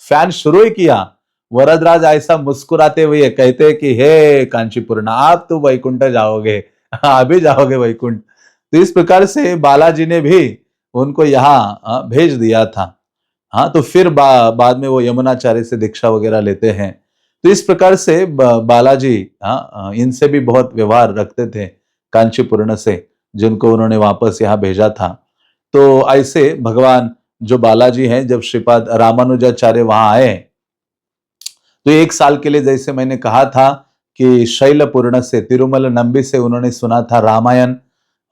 फैन शुरू ही किया, वरदराज ऐसा मुस्कुराते हुए कहते कि हे कांचीपुरना, आप तो वैकुंठ जाओगे, अभी जाओगे वैकुंठ। तो इस प्रकार से बालाजी ने भी उनको यहाँ भेज दिया था। हाँ, तो फिर बाद में वो यमुनाचार्य से दीक्षा वगैरह लेते हैं। तो इस प्रकार से बालाजी इनसे भी बहुत व्यवहार रखते थे, कांचीपुरण से, जिनको उन्होंने वापस यहाँ भेजा था। तो ऐसे भगवान जो बालाजी हैं, जब श्रीपाद रामानुजाचार्य वहां आए, तो एक साल के लिए, जैसे मैंने कहा था कि शैलपूर्ण से, तिरुमल नंबी से उन्होंने सुना था रामायण,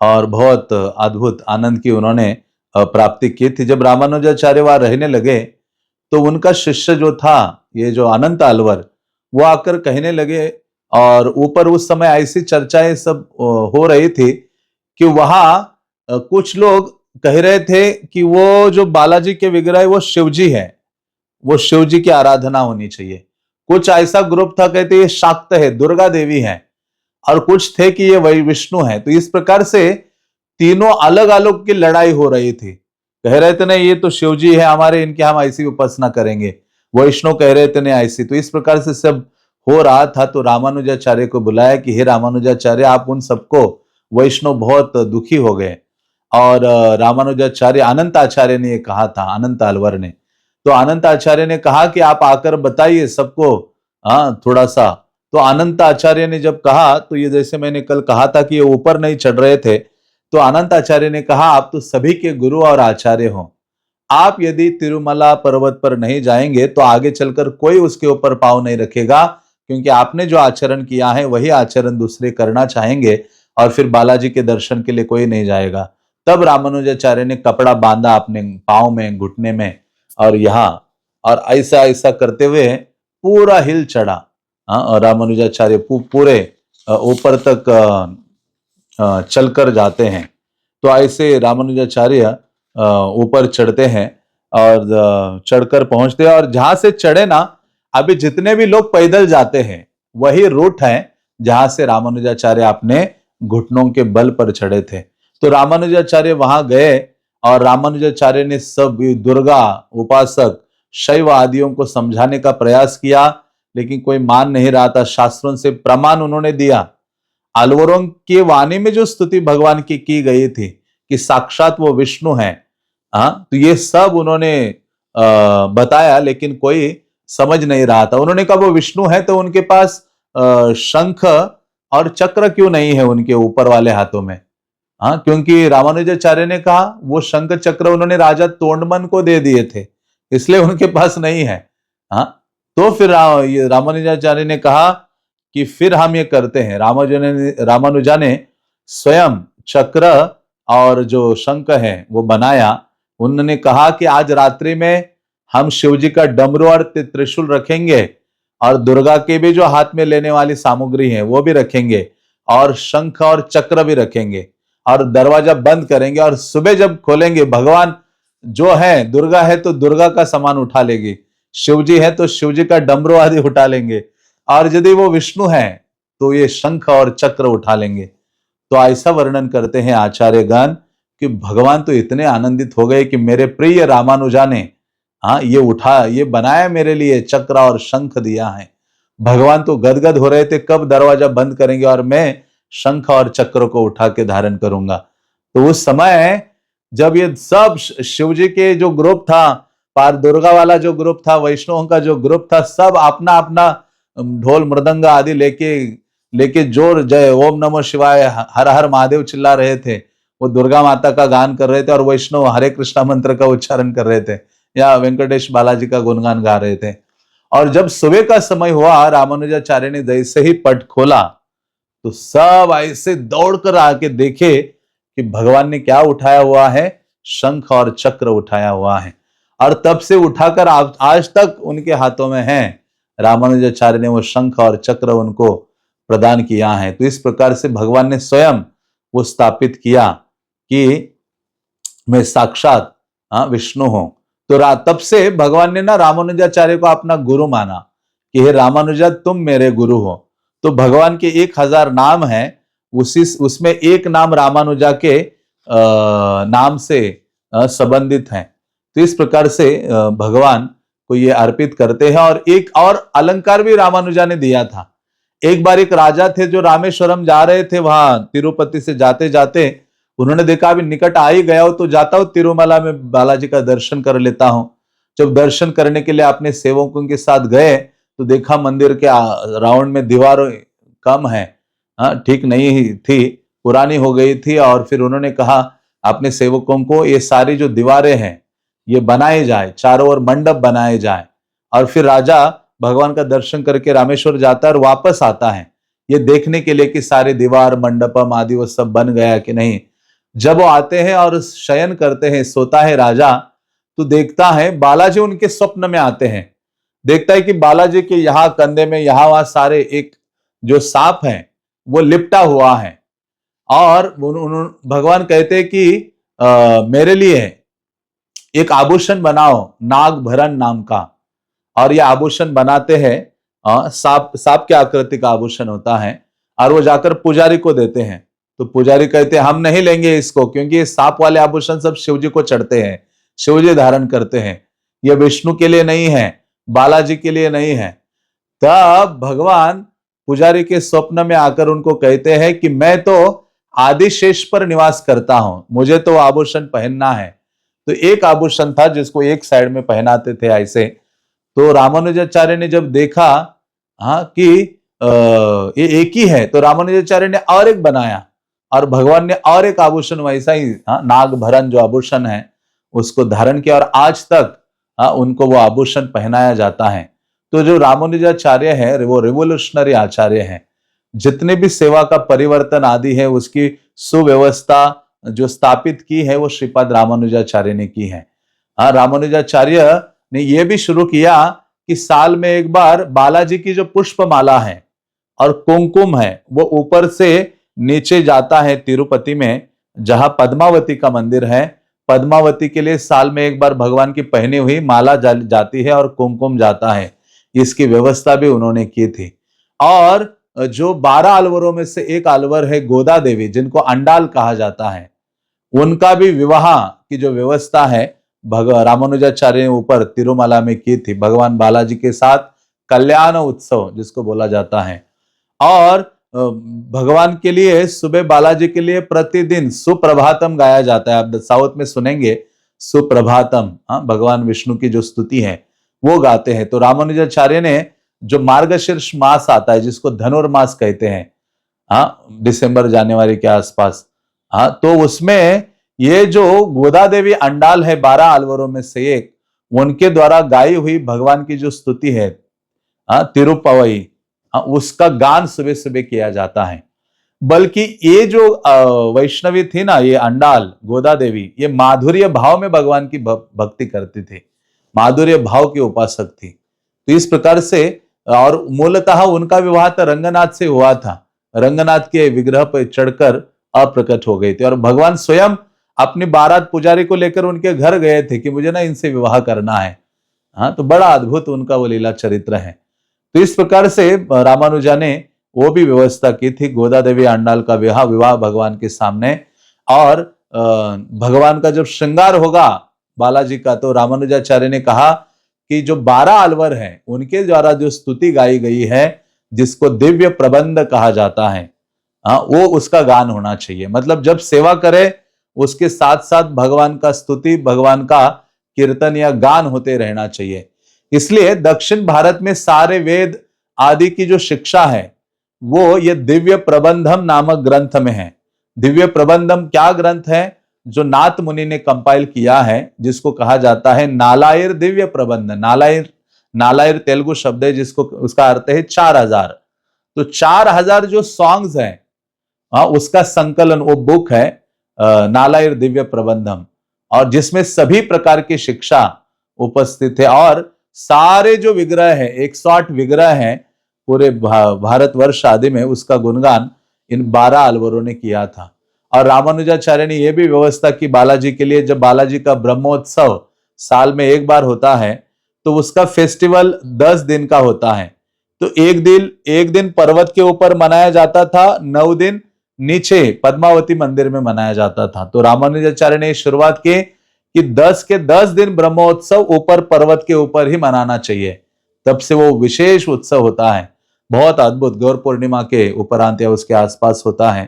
और बहुत अद्भुत आनंद की उन्होंने प्राप्ति की थी। जब रामानुजाचार्य वहां रहने लगे, तो उनका शिष्य जो था, ये जो अनंत अलवर, वो आकर कहने लगे, और ऊपर उस समय ऐसी चर्चाएं सब हो रही थी कि वहां कुछ लोग कह रहे थे कि वो जो बालाजी के विग्रह है वो शिवजी है, वो शिव जी की आराधना होनी चाहिए। कुछ ऐसा ग्रुप था कहते ये शाक्त है, दुर्गा देवी है, और कुछ थे कि ये वही विष्णु है। तो इस प्रकार से तीनों अलग अलग की लड़ाई हो रही थी। कह रहे थे नहीं ये तो शिव जी है हमारे, इनके हम ऐसी उपासना करेंगे। वैष्णव कह रहे थे नहीं ऐसी। तो इस प्रकार से सब हो रहा था। तो रामानुजाचार्य को बुलाया कि हे रामानुजाचार्य, आप उन सबको, वैष्णव बहुत दुखी हो गए। और रामानुजाचार्य अनंत आचार्य ने ये कहा था, अनंत अलवर ने। तो अनंत आचार्य ने कहा कि आप आकर बताइए सबको, हाँ थोड़ा सा। तो अनंत आचार्य ने जब कहा, तो ये जैसे मैंने कल कहा था कि ये ऊपर नहीं चढ़ रहे थे, तो अनंत आचार्य ने कहा आप तो सभी के गुरु और आचार्य हो, आप यदि तिरुमला पर्वत पर नहीं जाएंगे तो आगे चलकर कोई उसके ऊपर पांव नहीं रखेगा, क्योंकि आपने जो आचरण किया है वही आचरण दूसरे करना चाहेंगे, और फिर बालाजी के दर्शन के लिए कोई नहीं जाएगा। तब रामानुजाचार्य ने कपड़ा बांधा अपने पांव में, घुटने में, और यहाँ, और ऐसा ऐसा करते हुए पूरा हिल चढ़ा। और रामानुजाचार्य पूरे ऊपर तक चलकर जाते हैं। तो ऐसे रामानुजाचार्य ऊपर चढ़ते हैं, और चढ़कर पहुंचते हैं, और जहां से चढ़े ना, अभी जितने भी लोग पैदल जाते हैं वही रूट है जहां से रामानुजाचार्य अपने घुटनों के बल पर चढ़े थे। तो रामानुजाचार्य वहां गए, और रामानुजाचार्य ने सब दुर्गा उपासक शैव आदियों को समझाने का प्रयास किया, लेकिन कोई मान नहीं रहा था। शास्त्रों से प्रमाण उन्होंने दिया, अलवरों की वाणी में जो स्तुति भगवान की गई थी कि साक्षात वो विष्णु है, हाँ, तो ये सब उन्होंने बताया, लेकिन कोई समझ नहीं रहा था। उन्होंने कहा वो विष्णु है तो उनके पास शंख और चक्र क्यों नहीं है उनके ऊपर वाले हाथों में? हाँ, क्योंकि रामानुजाचार्य ने कहा वो शंख चक्र उन्होंने राजा तोंडमन को दे दिए थे, इसलिए उनके पास नहीं है। हाँ, तो फिर रामानुजाचार्य ने कहा कि फिर हम ये करते हैं। रामानुजा ने स्वयं चक्र और जो शंख है वो बनाया। उन्होंने कहा कि आज रात्रि में हम शिव जी का डमरू और त्रिशूल रखेंगे, और दुर्गा के भी जो हाथ में लेने वाली सामग्री है वो भी रखेंगे, और शंख और चक्र भी रखेंगे। और दरवाजा बंद करेंगे, और सुबह जब खोलेंगे भगवान जो है, दुर्गा है तो दुर्गा का सामान उठा लेंगे, शिव जी है तो शिव जी का डमरू आदि उठा लेंगे, और यदि वो विष्णु है तो ये शंख और चक्र उठा लेंगे। तो ऐसा वर्णन करते हैं आचार्यगण कि भगवान तो इतने आनंदित हो गए कि मेरे प्रिय रामानुजा ने ये उठा, ये बनाया मेरे लिए, चक्र और शंख दिया है। भगवान तो गदगद हो रहे थे कब दरवाजा बंद करेंगे और मैं शंख और चक्र को उठा के धारण करूंगा। तो उस समय जब ये सब शिव जी के जो ग्रुप था, पार दुर्गा वाला जो ग्रुप था, वैष्णवों का जो ग्रुप था, सब अपना अपना ढोल मृदंग आदि लेके लेके जोर जय ओम नमो शिवाय हर हर महादेव चिल्ला रहे थे। वो दुर्गा माता का गान कर रहे थे और वैष्णव हरे कृष्णा मंत्र का उच्चारण कर रहे थे या वेंकटेश बालाजी का गुणगान गा रहे थे। और जब सुबह का समय हुआ, रामानुजाचार्य ने जैसे ही पट खोला तो सब ऐसे दौड़कर आके देखे कि भगवान ने क्या उठाया हुआ है, शंख और चक्र उठाया हुआ है। और तब से उठाकर आज तक उनके हाथों में है। रामानुजाचार्य ने वो शंख और चक्र उनको प्रदान किया है। तो इस प्रकार से भगवान ने स्वयं वो स्थापित किया कि मैं साक्षात विष्णु हूं। तो तब से भगवान ने ना रामानुजाचार्य को अपना गुरु माना कि हे रामानुजा तुम मेरे गुरु हो। तो भगवान के 1000 नाम हैं, उसमें एक नाम रामानुजा के नाम से संबंधित है। तो इस प्रकार से भगवान को ये अर्पित करते हैं। और एक और अलंकार भी रामानुजा ने दिया था। एक बार एक राजा थे जो रामेश्वरम जा रहे थे, वहां तिरुपति से जाते जाते उन्होंने देखा अभी निकट आ ही गया हो तो जाता हूं तिरुमला में बालाजी का दर्शन कर लेता हूं। जब दर्शन करने के लिए अपने सेवकों के साथ गए तो देखा मंदिर के राउंड में दीवार कम है, ठीक नहीं थी, पुरानी हो गई थी। और फिर उन्होंने कहा अपने सेवकों को ये सारी जो दीवारें हैं ये बनाए जाए, चारों ओर मंडप बनाए जाए। और फिर राजा भगवान का दर्शन करके रामेश्वर जाता है और वापस आता है ये देखने के लिए कि सारे दीवार मंडपम आदि वो सब बन गया कि नहीं। जब वो आते हैं और शयन करते हैं, सोता है राजा, तो देखता है बालाजी उनके स्वप्न में आते हैं। देखता है कि बालाजी के यहाँ कंधे में यहाँ वहां सारे एक जो सांप है वो लिपटा हुआ है। और भगवान कहते हैं कि मेरे लिए एक आभूषण बनाओ नागभरण नाम का। और ये आभूषण बनाते हैं, सांप के आकृति का आभूषण होता है, और वो जाकर पुजारी को देते हैं। तो पुजारी कहते हैं हम नहीं लेंगे इसको, क्योंकि ये सांप वाले आभूषण सब शिवजी को चढ़ते हैं, शिवजी धारण करते हैं, ये विष्णु के लिए नहीं है, बालाजी के लिए नहीं है। तब भगवान पुजारी के स्वप्न में आकर उनको कहते हैं कि मैं तो आदिशेष पर निवास करता हूं, मुझे तो आभूषण पहनना है। तो एक आभूषण था जिसको एक साइड में पहनाते थे ऐसे। तो रामानुजाचार्य ने जब देखा कि ये एक ही है, तो रामानुजाचार्य ने और एक बनाया और भगवान ने और एक आभूषण वैसा ही नागभरण जो आभूषण है उसको धारण किया, और आज तक उनको वो आभूषण पहनाया जाता है। तो जो रामानुजाचार्य है वो रिवोल्यूशनरी आचार्य है। जितने भी सेवा का परिवर्तन आदि है उसकी सुव्यवस्था जो स्थापित की है वो श्रीपाद रामानुजाचार्य ने की है। रामानुजाचार्य ने यह भी शुरू किया कि साल में एक बार बालाजी की जो पुष्पमाला है और कुमकुम है वो ऊपर से नीचे जाता है तिरुपति में, जहां पद्मावती का मंदिर है। पद्मावती के लिए साल में एक बार भगवान की पहनी हुई माला जाती है और कुमकुम जाता है। इसकी व्यवस्था भी उन्होंने की थी। और जो 12 अलवरों में से एक अलवर है गोदा देवी, जिनको अंडाल कहा जाता है, उनका भी विवाह की जो व्यवस्था है रामानुजाचार्य ने ऊपर तिरुमला में की थी, भगवान बालाजी के साथ कल्याण उत्सव जिसको बोला जाता है। और भगवान के लिए सुबह बालाजी के लिए प्रतिदिन सुप्रभातम गाया जाता है। आप साउथ में सुनेंगे सुप्रभातम, भगवान विष्णु की जो स्तुति है वो गाते हैं। तो रामानुजाचार्य ने जो मार्गशीर्ष मास आता है जिसको धनुर्मास कहते हैं, दिसंबर जनवरी के आसपास, तो उसमें ये जो गोदा देवी अंडाल है 12 अलवरों में से एक, उनके द्वारा गाई हुई भगवान की जो स्तुति है तिरुपवई, उसका गान सुबह सुबह किया जाता है। बल्कि ये जो वैष्णवी थी ना, ये अंडाल गोदा देवी, ये माधुर्य भाव में भगवान की भक्ति करती थी, माधुर्य भाव की उपासक थी। तो इस प्रकार से, और मूलतः उनका विवाह तो रंगनाथ से हुआ था। रंगनाथ के विग्रह पर चढ़कर अप्रकट हो गई थी। और भगवान स्वयं अपनी बारात पुजारी को लेकर उनके घर गए थे कि मुझे ना इनसे विवाह करना है। हाँ, तो बड़ा अद्भुत उनका वो लीला चरित्र है। तो इस प्रकार से रामानुजा ने वो भी व्यवस्था की थी, गोदा देवी आंडाल का विवाह भगवान के सामने। और भगवान का जब श्रृंगार होगा बालाजी का, तो रामानुजाचार्य ने कहा कि जो 12 अलवर हैं उनके द्वारा जो स्तुति गाई गई है, जिसको दिव्य प्रबंध कहा जाता है, हाँ, वो उसका गान होना चाहिए। मतलब जब सेवा करे उसके साथ साथ भगवान का स्तुति, भगवान का कीर्तन या गान होते रहना चाहिए। इसलिए दक्षिण भारत में सारे वेद आदि की जो शिक्षा है वो ये दिव्य प्रबंधम नामक ग्रंथ में है। दिव्य प्रबंधम क्या ग्रंथ है? जो नाथ मुनि ने कंपाइल किया है, जिसको कहा जाता है नालायर दिव्य प्रबंध। नालायर, नालायर तेलुगु शब्द है जिसको, उसका अर्थ है 4000। तो 4000 जो सॉन्ग्स हैं, उसका संकलन, वो बुक है नालायर दिव्य प्रबंधम, और जिसमें सभी प्रकार की शिक्षा उपस्थित है। और सारे जो विग्रह है, 108 विग्रह हैं पूरे भारतवर्ष आदि में, उसका गुणगान इन 12 अलवरों ने किया था। और रामानुजाचार्य ने यह भी व्यवस्था की बालाजी के लिए, जब बालाजी का ब्रह्मोत्सव साल में एक बार होता है तो उसका फेस्टिवल 10 दिन का होता है। तो एक दिन पर्वत के ऊपर मनाया जाता था, 9 दिन नीचे पद्मावती मंदिर में मनाया जाता था। तो रामानुजाचार्य ने शुरुआत की कि 10 के 10 दिन ब्रह्मोत्सव ऊपर पर्वत के ऊपर ही मनाना चाहिए। तब से वो विशेष उत्सव होता है, बहुत अद्भुत, गौर पूर्णिमा के उपरांत या उसके आसपास होता है।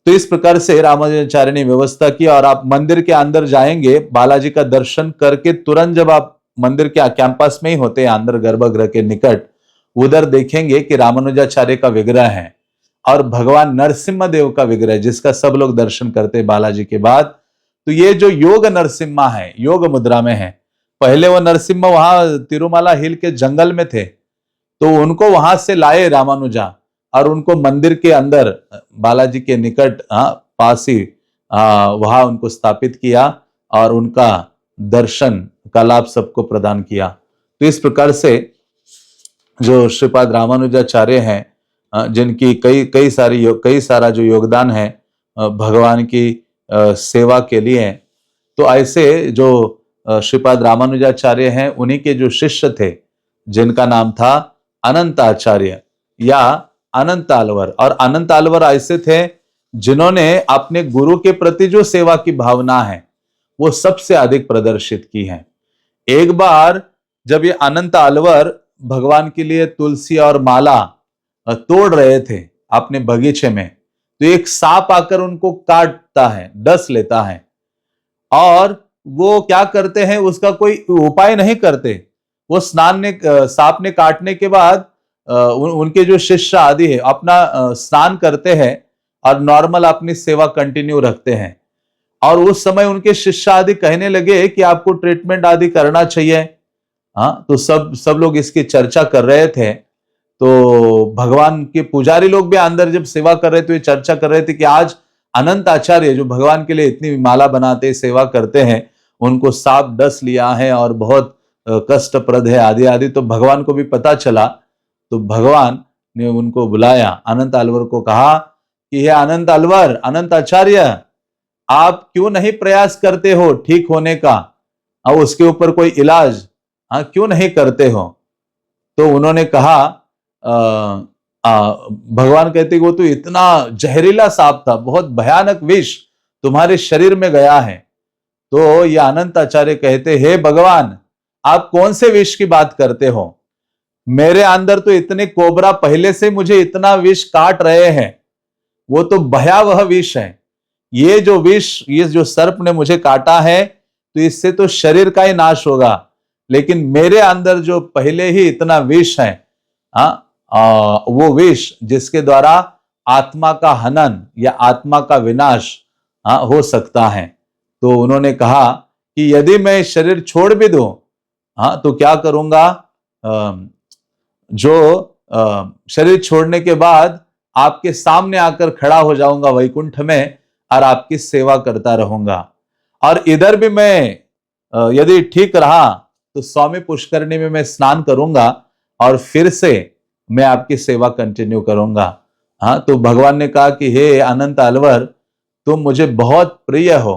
तो इस प्रकार से रामानुजाचार्य ने व्यवस्था की। और आप मंदिर के अंदर जाएंगे, बालाजी का दर्शन करके तुरंत जब आप मंदिर के कैंपस में ही होते हैं, अंदर गर्भगृह के निकट, उधर देखेंगे कि रामानुजाचार्य का विग्रह है और भगवान नरसिम्हा देव का विग्रह, जिसका सब लोग दर्शन करते हैं बालाजी के बाद। तो ये जो योग नरसिम्हा है, योग मुद्रा में है। पहले वो नरसिम्हा वहां तिरुमाला हिल के जंगल में थे, तो उनको वहां से लाए रामानुजा और उनको मंदिर के अंदर बालाजी के निकट पास ही वहां उनको स्थापित किया और उनका दर्शन का लाभ सबको प्रदान किया। तो इस प्रकार से जो श्रीपाद रामानुजाचार्य हैं, जिनकी कई सारा जो योगदान है भगवान की सेवा के लिए, तो ऐसे जो श्रीपाद रामानुजाचार्य हैं उन्हीं के जो शिष्य थे, जिनका नाम था अनंताचार्य या अनंत अलवर। और अनंत अलवर ऐसे थे जिन्होंने अपने गुरु के प्रति जो सेवा की भावना है वो सबसे अधिक प्रदर्शित की है। एक बार जब ये अनंत अलवर भगवान के लिए तुलसी और माला तोड़ रहे थे अपने बगीचे में, तो एक सांप आकर उनको काटता है, डस लेता है। और वो क्या करते हैं, उसका कोई उपाय नहीं करते। वो सांप ने काटने के बाद उनके जो शिष्य आदि है अपना स्नान करते हैं और नॉर्मल अपनी सेवा कंटिन्यू रखते हैं। और उस समय उनके शिष्य आदि कहने लगे कि आपको ट्रीटमेंट आदि करना चाहिए। हाँ, तो सब लोग इसकी चर्चा कर रहे थे। तो भगवान के पुजारी लोग भी अंदर जब सेवा कर रहे थे, तो ये चर्चा कर रहे थे कि आज अनंत आचार्य जो भगवान के लिए इतनी माला बनाते सेवा करते हैं, उनको सांप डस लिया है और बहुत कष्टप्रद है आदि आदि। तो भगवान को भी पता चला, तो भगवान ने उनको बुलाया, अनंत अलवर को कहा कि हे अनंत अलवर, अनंत आचार्य, आप क्यों नहीं प्रयास करते हो ठीक होने का, और उसके ऊपर कोई इलाज क्यों नहीं करते हो? तो उन्होंने कहा, भगवान कहते कि वो तो इतना जहरीला सांप था, बहुत भयानक विष तुम्हारे शरीर में गया है। तो ये अनंत आचार्य कहते, हे भगवान, आप कौन से विष की बात करते हो? मेरे अंदर तो इतने कोबरा पहले से मुझे इतना विष काट रहे हैं, वो तो भयावह विष है। ये जो विष, ये जो सर्प ने मुझे काटा है, तो इससे तो शरीर का ही नाश होगा, लेकिन मेरे अंदर जो पहले ही इतना विष है, वो विष जिसके द्वारा आत्मा का हनन या आत्मा का विनाश हो सकता है। तो उन्होंने कहा कि यदि मैं शरीर छोड़ भी दूं, तो क्या करूंगा? जो शरीर छोड़ने के बाद आपके सामने आकर खड़ा हो जाऊंगा वैकुंठ में और आपकी सेवा करता रहूंगा। और इधर भी मैं यदि ठीक रहा तो स्वामी पुष्करणी में मैं स्नान करूंगा और फिर से मैं आपकी सेवा कंटिन्यू करूंगा। हाँ, तो भगवान ने कहा कि हे अनंत अलवर, तुम मुझे बहुत प्रिय हो।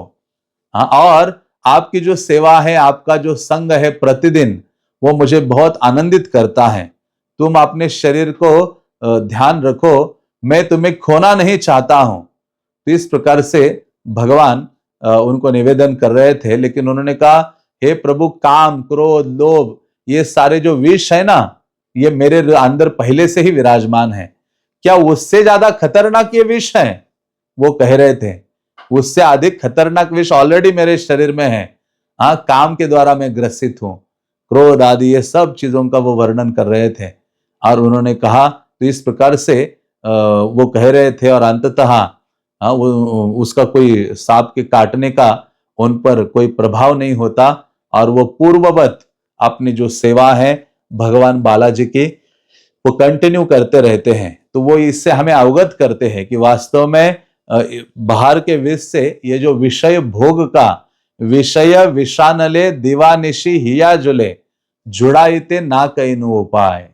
हाँ, और आपकी जो सेवा है, आपका जो संग है प्रतिदिन, वो मुझे बहुत आनंदित करता है। तुम अपने शरीर को ध्यान रखो, मैं तुम्हें खोना नहीं चाहता हूं। तो इस प्रकार से भगवान उनको निवेदन कर रहे थे, लेकिन उन्होंने कहा, हे प्रभु, काम, क्रोध, लोभ, ये सारे जो विष है ना, ये मेरे अंदर पहले से ही विराजमान है। क्या उससे ज्यादा खतरनाक ये विष है? वो कह रहे थे, उससे अधिक खतरनाक विष ऑलरेडी मेरे शरीर में है। हाँ, काम के द्वारा मैं ग्रसित हूं, क्रोध आदि ये सब चीजों का वो वर्णन कर रहे थे। और उन्होंने कहा, तो इस प्रकार से वो कह रहे थे, और अंततः हाँ, वो उसका कोई सांप के काटने का उन पर कोई प्रभाव नहीं होता, और वो पूर्ववत अपनी जो सेवा है भगवान बालाजी की, वो कंटिन्यू करते रहते हैं। तो वो इससे हमें अवगत करते हैं कि वास्तव में बाहर के विष से ये जो विषय भोग का, विषय विषानले दीवानिशी हिया जुले, जुड़ाइते ना कहीं उपाय।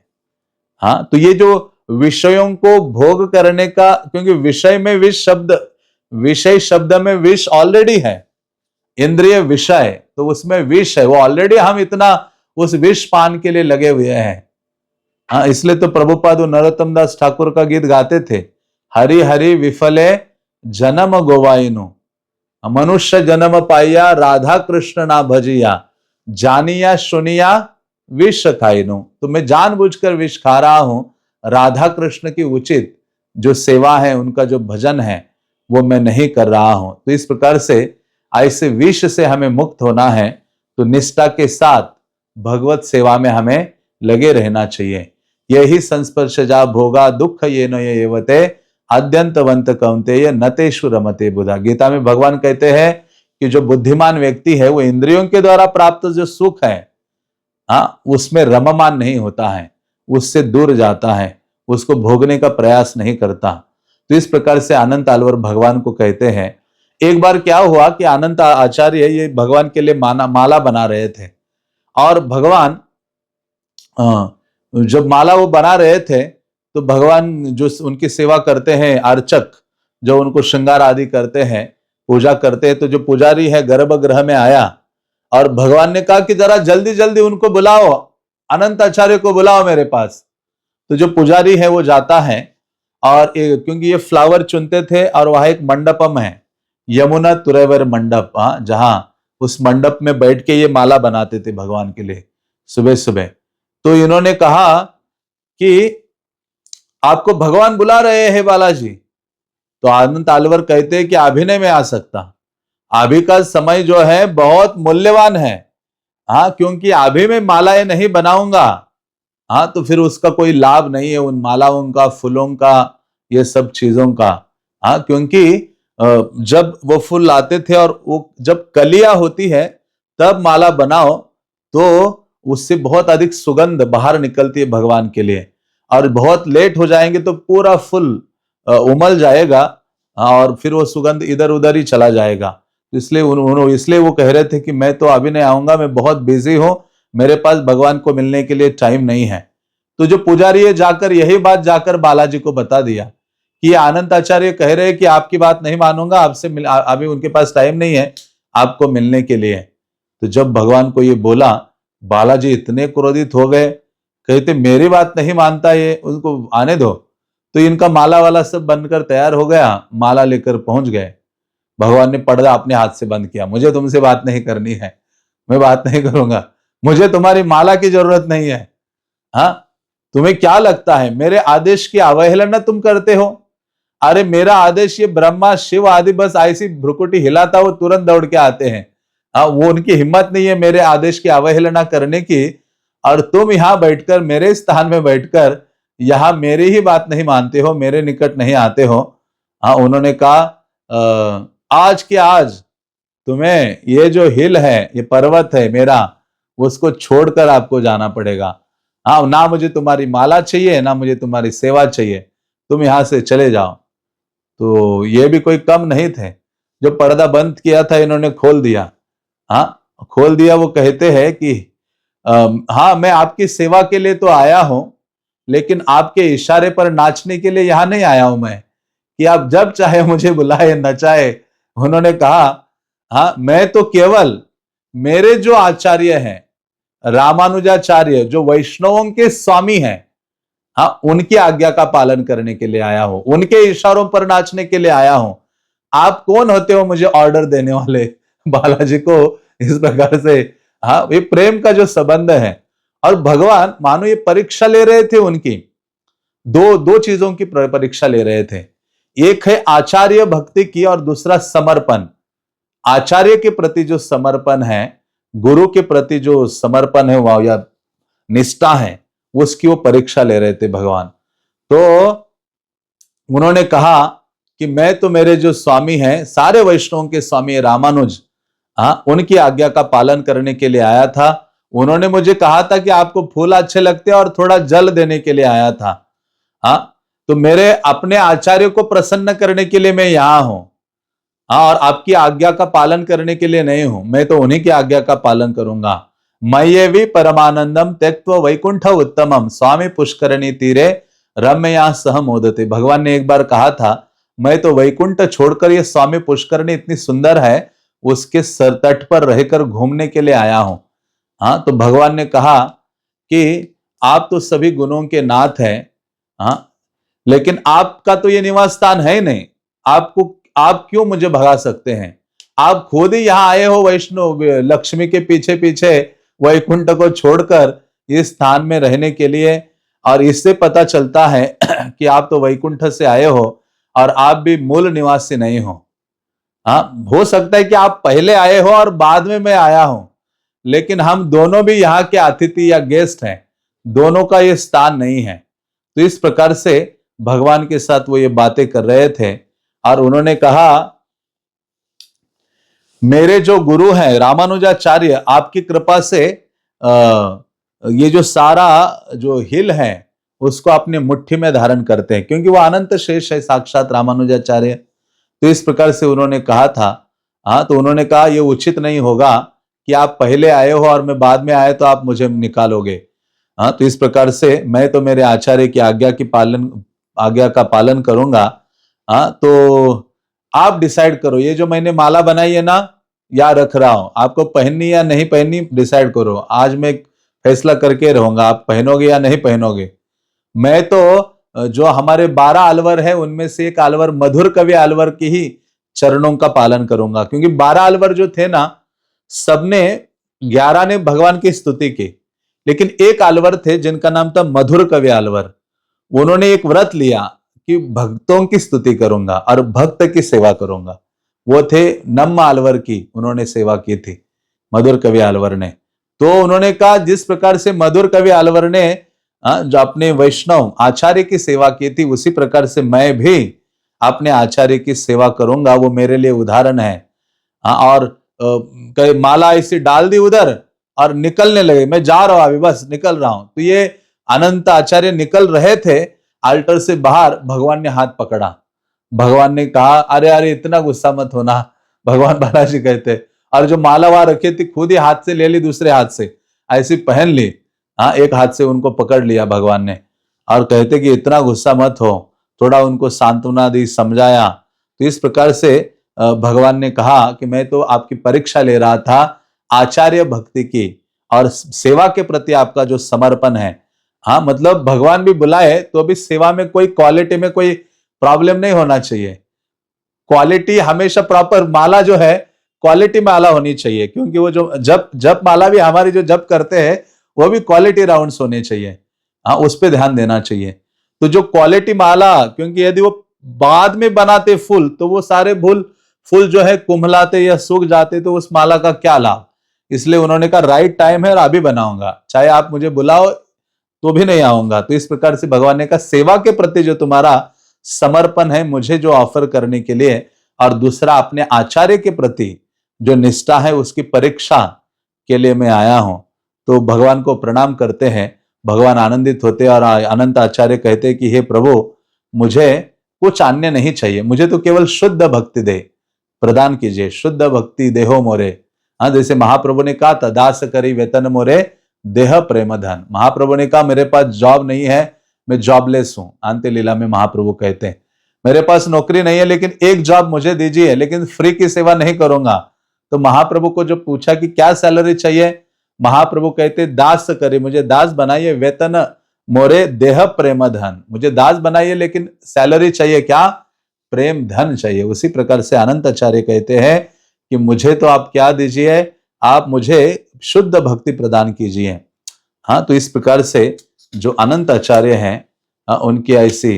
हाँ, तो ये जो विषयों को भोग करने का, क्योंकि विषय में विष शब्द, विषय शब्द में विष ऑलरेडी है, इंद्रिय विषय, तो उसमें विष है, वो ऑलरेडी हम इतना उस विष पान के लिए लगे हुए हैं। हाँ, इसलिए तो प्रभुपाद नरोत्तम दास ठाकुर का गीत गाते थे, हरि हरि विफले जन्म गोवाइनु, मनुष्य जन्म पाइया राधा कृष्ण ना भजिया, जानिया सुनिया विष खाइनु। तो मैं जानबूझकर विष खा रहा हूं, राधा कृष्ण की उचित जो सेवा है, उनका जो भजन है, वो मैं नहीं कर रहा हूं। तो इस प्रकार से ऐसे विष से हमें मुक्त होना है, तो निष्ठा के साथ भगवत सेवा में हमें लगे रहना चाहिए। यही संस्पर्शजा भोगा दुख ये न येवते अद्यंतवंत कौन्तेय नतेषु रमते बुधा। गीता में भगवान कहते हैं कि जो बुद्धिमान व्यक्ति है, वो इंद्रियों के द्वारा प्राप्त जो सुख है, हाँ, उसमें रममान नहीं होता है, उससे दूर जाता है, उसको भोगने का प्रयास नहीं करता। तो इस प्रकार से अनंत अलवर भगवान को कहते हैं। एक बार क्या हुआ कि अनंत आचार्य ये भगवान के लिए माला बना रहे थे, और भगवान जब माला वो बना रहे थे, तो भगवान जो उनकी सेवा करते हैं, अर्चक जो उनको श्रृंगार आदि करते हैं, पूजा करते हैं, तो जो पुजारी है गर्भगृह में आया, और भगवान ने कहा कि जरा जल्दी जल्दी उनको बुलाओ, अनंत आचार्य को बुलाओ मेरे पास। तो जो पुजारी है वो जाता है, और क्योंकि ये फ्लावर चुनते थे, और वहां एक मंडपम है, यमुना तुरैवर मंडप, जहां उस मंडप में बैठ के ये माला बनाते थे भगवान के लिए सुबह सुबह। तो इन्होंने कहा कि आपको भगवान बुला रहे हैं बालाजी। तो अनंत अलवर कहते हैं कि अभी नहीं मैं आ सकता, अभी का समय जो है बहुत मूल्यवान है। हाँ, क्योंकि अभी मैं मालाएं नहीं बनाऊंगा, हाँ, तो फिर उसका कोई लाभ नहीं है, उन मालाओं का, फूलों का, ये सब चीजों का। हाँ, क्योंकि जब वो फूल लाते थे, और वो जब कलियां होती है तब माला बनाओ, तो उससे बहुत अधिक सुगंध बाहर निकलती है भगवान के लिए। और बहुत लेट हो जाएंगे तो पूरा फूल उमल जाएगा, और फिर वो सुगंध इधर उधर ही चला जाएगा। इसलिए वो कह रहे थे कि मैं तो अभी नहीं आऊंगा, मैं बहुत बिजी हूं, मेरे पास भगवान को मिलने के लिए टाइम नहीं है। तो जो पुजारी है जाकर यही बात जाकर बालाजी को बता दिया कि आनंद आचार्य कह रहे हैं कि आपकी बात नहीं मानूंगा, आपसे अभी उनके पास टाइम नहीं है आपको मिलने के लिए। तो जब भगवान को ये बोला, बालाजी इतने क्रोधित हो गए, कहते मेरी बात नहीं मानता ये, उनको आने दो। तो इनका माला वाला सब बनकर तैयार हो गया, माला लेकर पहुंच गए। भगवान ने पर्दा अपने हाथ से बंद किया, मुझे तुमसे बात नहीं करनी है, मैं बात नहीं करूंगा, मुझे तुम्हारी माला की जरूरत नहीं है। हाँ, तुम्हें क्या लगता है मेरे आदेश की अवहेलना तुम करते हो? अरे मेरा आदेश, ये ब्रह्मा शिव आदि बस ऐसी भ्रुकुटी हिलाता वो तुरंत दौड़ के आते हैं। हाँ, वो उनकी हिम्मत नहीं है मेरे आदेश की अवहेलना करने की, और तुम यहां बैठकर, मेरे स्थान में बैठकर यहां मेरी ही बात नहीं मानते हो, मेरे निकट नहीं आते हो। हाँ, उन्होंने कहा आज के आज तुम्हें ये जो हिल है, ये पर्वत है मेरा, उसको छोड़कर आपको जाना पड़ेगा। हाँ, ना मुझे तुम्हारी माला चाहिए, ना मुझे तुम्हारी सेवा चाहिए, तुम यहां से चले जाओ। तो ये भी कोई कम नहीं थे, जो पर्दा बंद किया था इन्होंने खोल दिया। हाँ, खोल दिया। वो कहते हैं कि हाँ, मैं आपकी सेवा के लिए तो आया हूं, लेकिन आपके इशारे पर नाचने के लिए यहां नहीं आया हूं मैं कि आप जब चाहे मुझे बुलाए नचाए। उन्होंने कहा, हाँ, मैं तो केवल मेरे जो आचार्य हैं, रामानुजाचार्य जो वैष्णवों के स्वामी हैं, हाँ, उनकी आज्ञा का पालन करने के लिए आया हूं, उनके इशारों पर नाचने के लिए आया हूं। आप कौन होते हो मुझे ऑर्डर देने वाले? बालाजी को इस प्रकार से, हाँ, ये प्रेम का जो संबंध है। और भगवान मानो ये परीक्षा ले रहे थे उनकी, दो चीजों की परीक्षा ले रहे थे। एक है आचार्य भक्ति की और दूसरा समर्पण। आचार्य के प्रति जो समर्पण है, गुरु के प्रति जो समर्पण है वह या निष्ठा है, उसकी वो परीक्षा ले रहे थे भगवान। तो उन्होंने कहा कि मैं तो मेरे जो स्वामी हैं, सारे वैष्णवों के स्वामी रामानुज, हाँ, उनकी आज्ञा का पालन करने के लिए आया था। उन्होंने मुझे कहा था कि आपको फूल अच्छे लगते हैं और थोड़ा जल देने के लिए आया था। हाँ, तो मेरे अपने आचार्य को प्रसन्न करने के लिए मैं यहां हूं। हाँ, और आपकी आज्ञा का पालन करने के लिए नहीं हूं, मैं तो उन्हीं की आज्ञा का पालन करूंगा। मय्येवि परमानंदम त्यक्त्वा वैकुंठ उत्तमम स्वामी पुष्करणी तीरे रम्यया सह मोदते। भगवान ने एक बार कहा था, मैं तो वैकुंठ छोड़कर ये स्वामी पुष्करणी इतनी सुंदर है, उसके सर तट पर रहकर घूमने के लिए आया हूं। हाँ, तो भगवान ने कहा कि आप तो सभी गुणों के नाथ हैं, हाँ, लेकिन आपका तो ये निवास स्थान है ही नहीं। आप क्यों मुझे भगा सकते हैं? आप खुद ही यहां आए हो वैष्णव लक्ष्मी के पीछे पीछे वैकुंठ को छोड़कर इस स्थान में रहने के लिए। और इससे पता चलता है कि आप तो वैकुंठ से आए हो और आप भी मूल निवासी नहीं हो। हाँ, हो सकता है कि आप पहले आए हो और बाद में मैं आया हूं, लेकिन हम दोनों भी यहाँ के अतिथि या गेस्ट हैं, दोनों का ये स्थान नहीं है। तो इस प्रकार से भगवान के साथ वो ये बातें कर रहे थे। और उन्होंने कहा, मेरे जो गुरु हैं रामानुजाचार्य, आपकी कृपा से ये जो सारा जो हिल है उसको अपने मुट्ठी में धारण करते हैं, क्योंकि वो अनंत शेष है साक्षात रामानुजाचार्य। तो इस प्रकार से उन्होंने कहा था। हाँ, तो उन्होंने कहा ये उचित नहीं होगा कि आप पहले आए हो और मैं बाद में आए तो आप मुझे निकालोगे। हाँ, तो इस प्रकार से मैं तो मेरे आचार्य की आज्ञा का पालन करूंगा। हाँ, तो आप डिसाइड करो, ये जो मैंने माला बनाई है ना, या रख रहा हूं, आपको पहननी या नहीं पहननी डिसाइड करो। आज मैं फैसला करके रहूंगा, आप पहनोगे या नहीं पहनोगे। मैं तो जो हमारे 12 अलवर है उनमें से एक अलवर मधुर कवि अलवर की ही चरणों का पालन करूंगा, क्योंकि 12 अलवर जो थे ना, सबने 11 ने भगवान की स्तुति की, लेकिन एक अलवर थे जिनका नाम था मधुर कवि अलवर। उन्होंने एक व्रत लिया कि भक्तों की स्तुति करूंगा और भक्त की सेवा करूंगा। वो थे नम्मा अलवर की, उन्होंने सेवा की थी मधुर कवि अलवर ने। तो उन्होंने कहा जिस प्रकार से मधुर कवि अलवर ने जो अपने वैष्णव आचार्य की सेवा की थी, उसी प्रकार से मैं भी अपने आचार्य की सेवा करूंगा। वो मेरे लिए उदाहरण है। और माला ऐसी डाल दी उधर और निकलने लगे, मैं जा रहा हूं अभी, बस निकल रहा हूं। तो ये अनंत आचार्य निकल रहे थे अल्टर से बाहर, भगवान ने हाथ पकड़ा। भगवान ने कहा, अरे अरे इतना गुस्सा मत होना। भगवान बालाजी कहते, और जो माला वहां रखी थी खुद ही हाथ से ले ली, दूसरे हाथ से ऐसी पहन ली। हाँ, एक हाथ से उनको पकड़ लिया भगवान ने और कहते कि इतना गुस्सा मत हो, थोड़ा उनको सांत्वना दी, समझाया। तो इस प्रकार से भगवान ने कहा कि मैं तो आपकी परीक्षा ले रहा था आचार्य भक्ति की और सेवा के प्रति आपका जो समर्पण है। हाँ, मतलब भगवान भी बुलाए तो अभी सेवा में कोई क्वालिटी में कोई प्रॉब्लम नहीं होना चाहिए। क्वालिटी हमेशा प्रॉपर, माला जो है क्वालिटी माला होनी चाहिए, क्योंकि वो जो जप माला भी हमारी जो जप करते हैं वो भी क्वालिटी राउंड्स होने चाहिए। हाँ, उस पर ध्यान देना चाहिए। तो जो क्वालिटी माला, क्योंकि यदि वो बाद में बनाते फूल तो वो सारे फूल जो है कुम्हलाते या सूख जाते, तो उस माला का क्या लाभ। इसलिए उन्होंने कहा राइट टाइम है और अभी बनाऊंगा, चाहे आप मुझे बुलाओ तो भी नहीं आऊंगा। तो इस प्रकार से भगवान ने कहा सेवा के प्रति जो तुम्हारा समर्पण है मुझे जो ऑफर करने के लिए, और दूसरा अपने आचार्य के प्रति जो निष्ठा है उसकी परीक्षा के लिए मैं आया हूं। तो भगवान को प्रणाम करते हैं। भगवान आनंदित होते और अनंत आचार्य कहते कि हे प्रभु, मुझे कुछ अन्य नहीं चाहिए, मुझे तो केवल शुद्ध भक्ति दे प्रदान कीजिए, शुद्ध भक्ति देहो मोरे। हाँ, जैसे महाप्रभु ने कहा था, दास करी वेतन मोरे देह प्रेम धन। महाप्रभु ने कहा मेरे पास जॉब नहीं है, मैं जॉबलेस हूं। अंत्य लीला में महाप्रभु कहते हैं मेरे पास नौकरी नहीं है, लेकिन एक जॉब मुझे दीजिए, लेकिन फ्री की सेवा नहीं करूंगा। तो महाप्रभु को जो पूछा कि क्या सैलरी चाहिए, महाप्रभु कहते दास करे, मुझे दास बनाइए, वेतन मोरे देह प्रेम धन, मुझे दास बनाइए लेकिन सैलरी चाहिए क्या, प्रेम धन चाहिए। उसी प्रकार से अनंत आचार्य कहते हैं कि मुझे तो आप क्या दीजिए, आप मुझे शुद्ध भक्ति प्रदान कीजिए। हाँ, तो इस प्रकार से जो अनंत आचार्य हैं उनकी ऐसी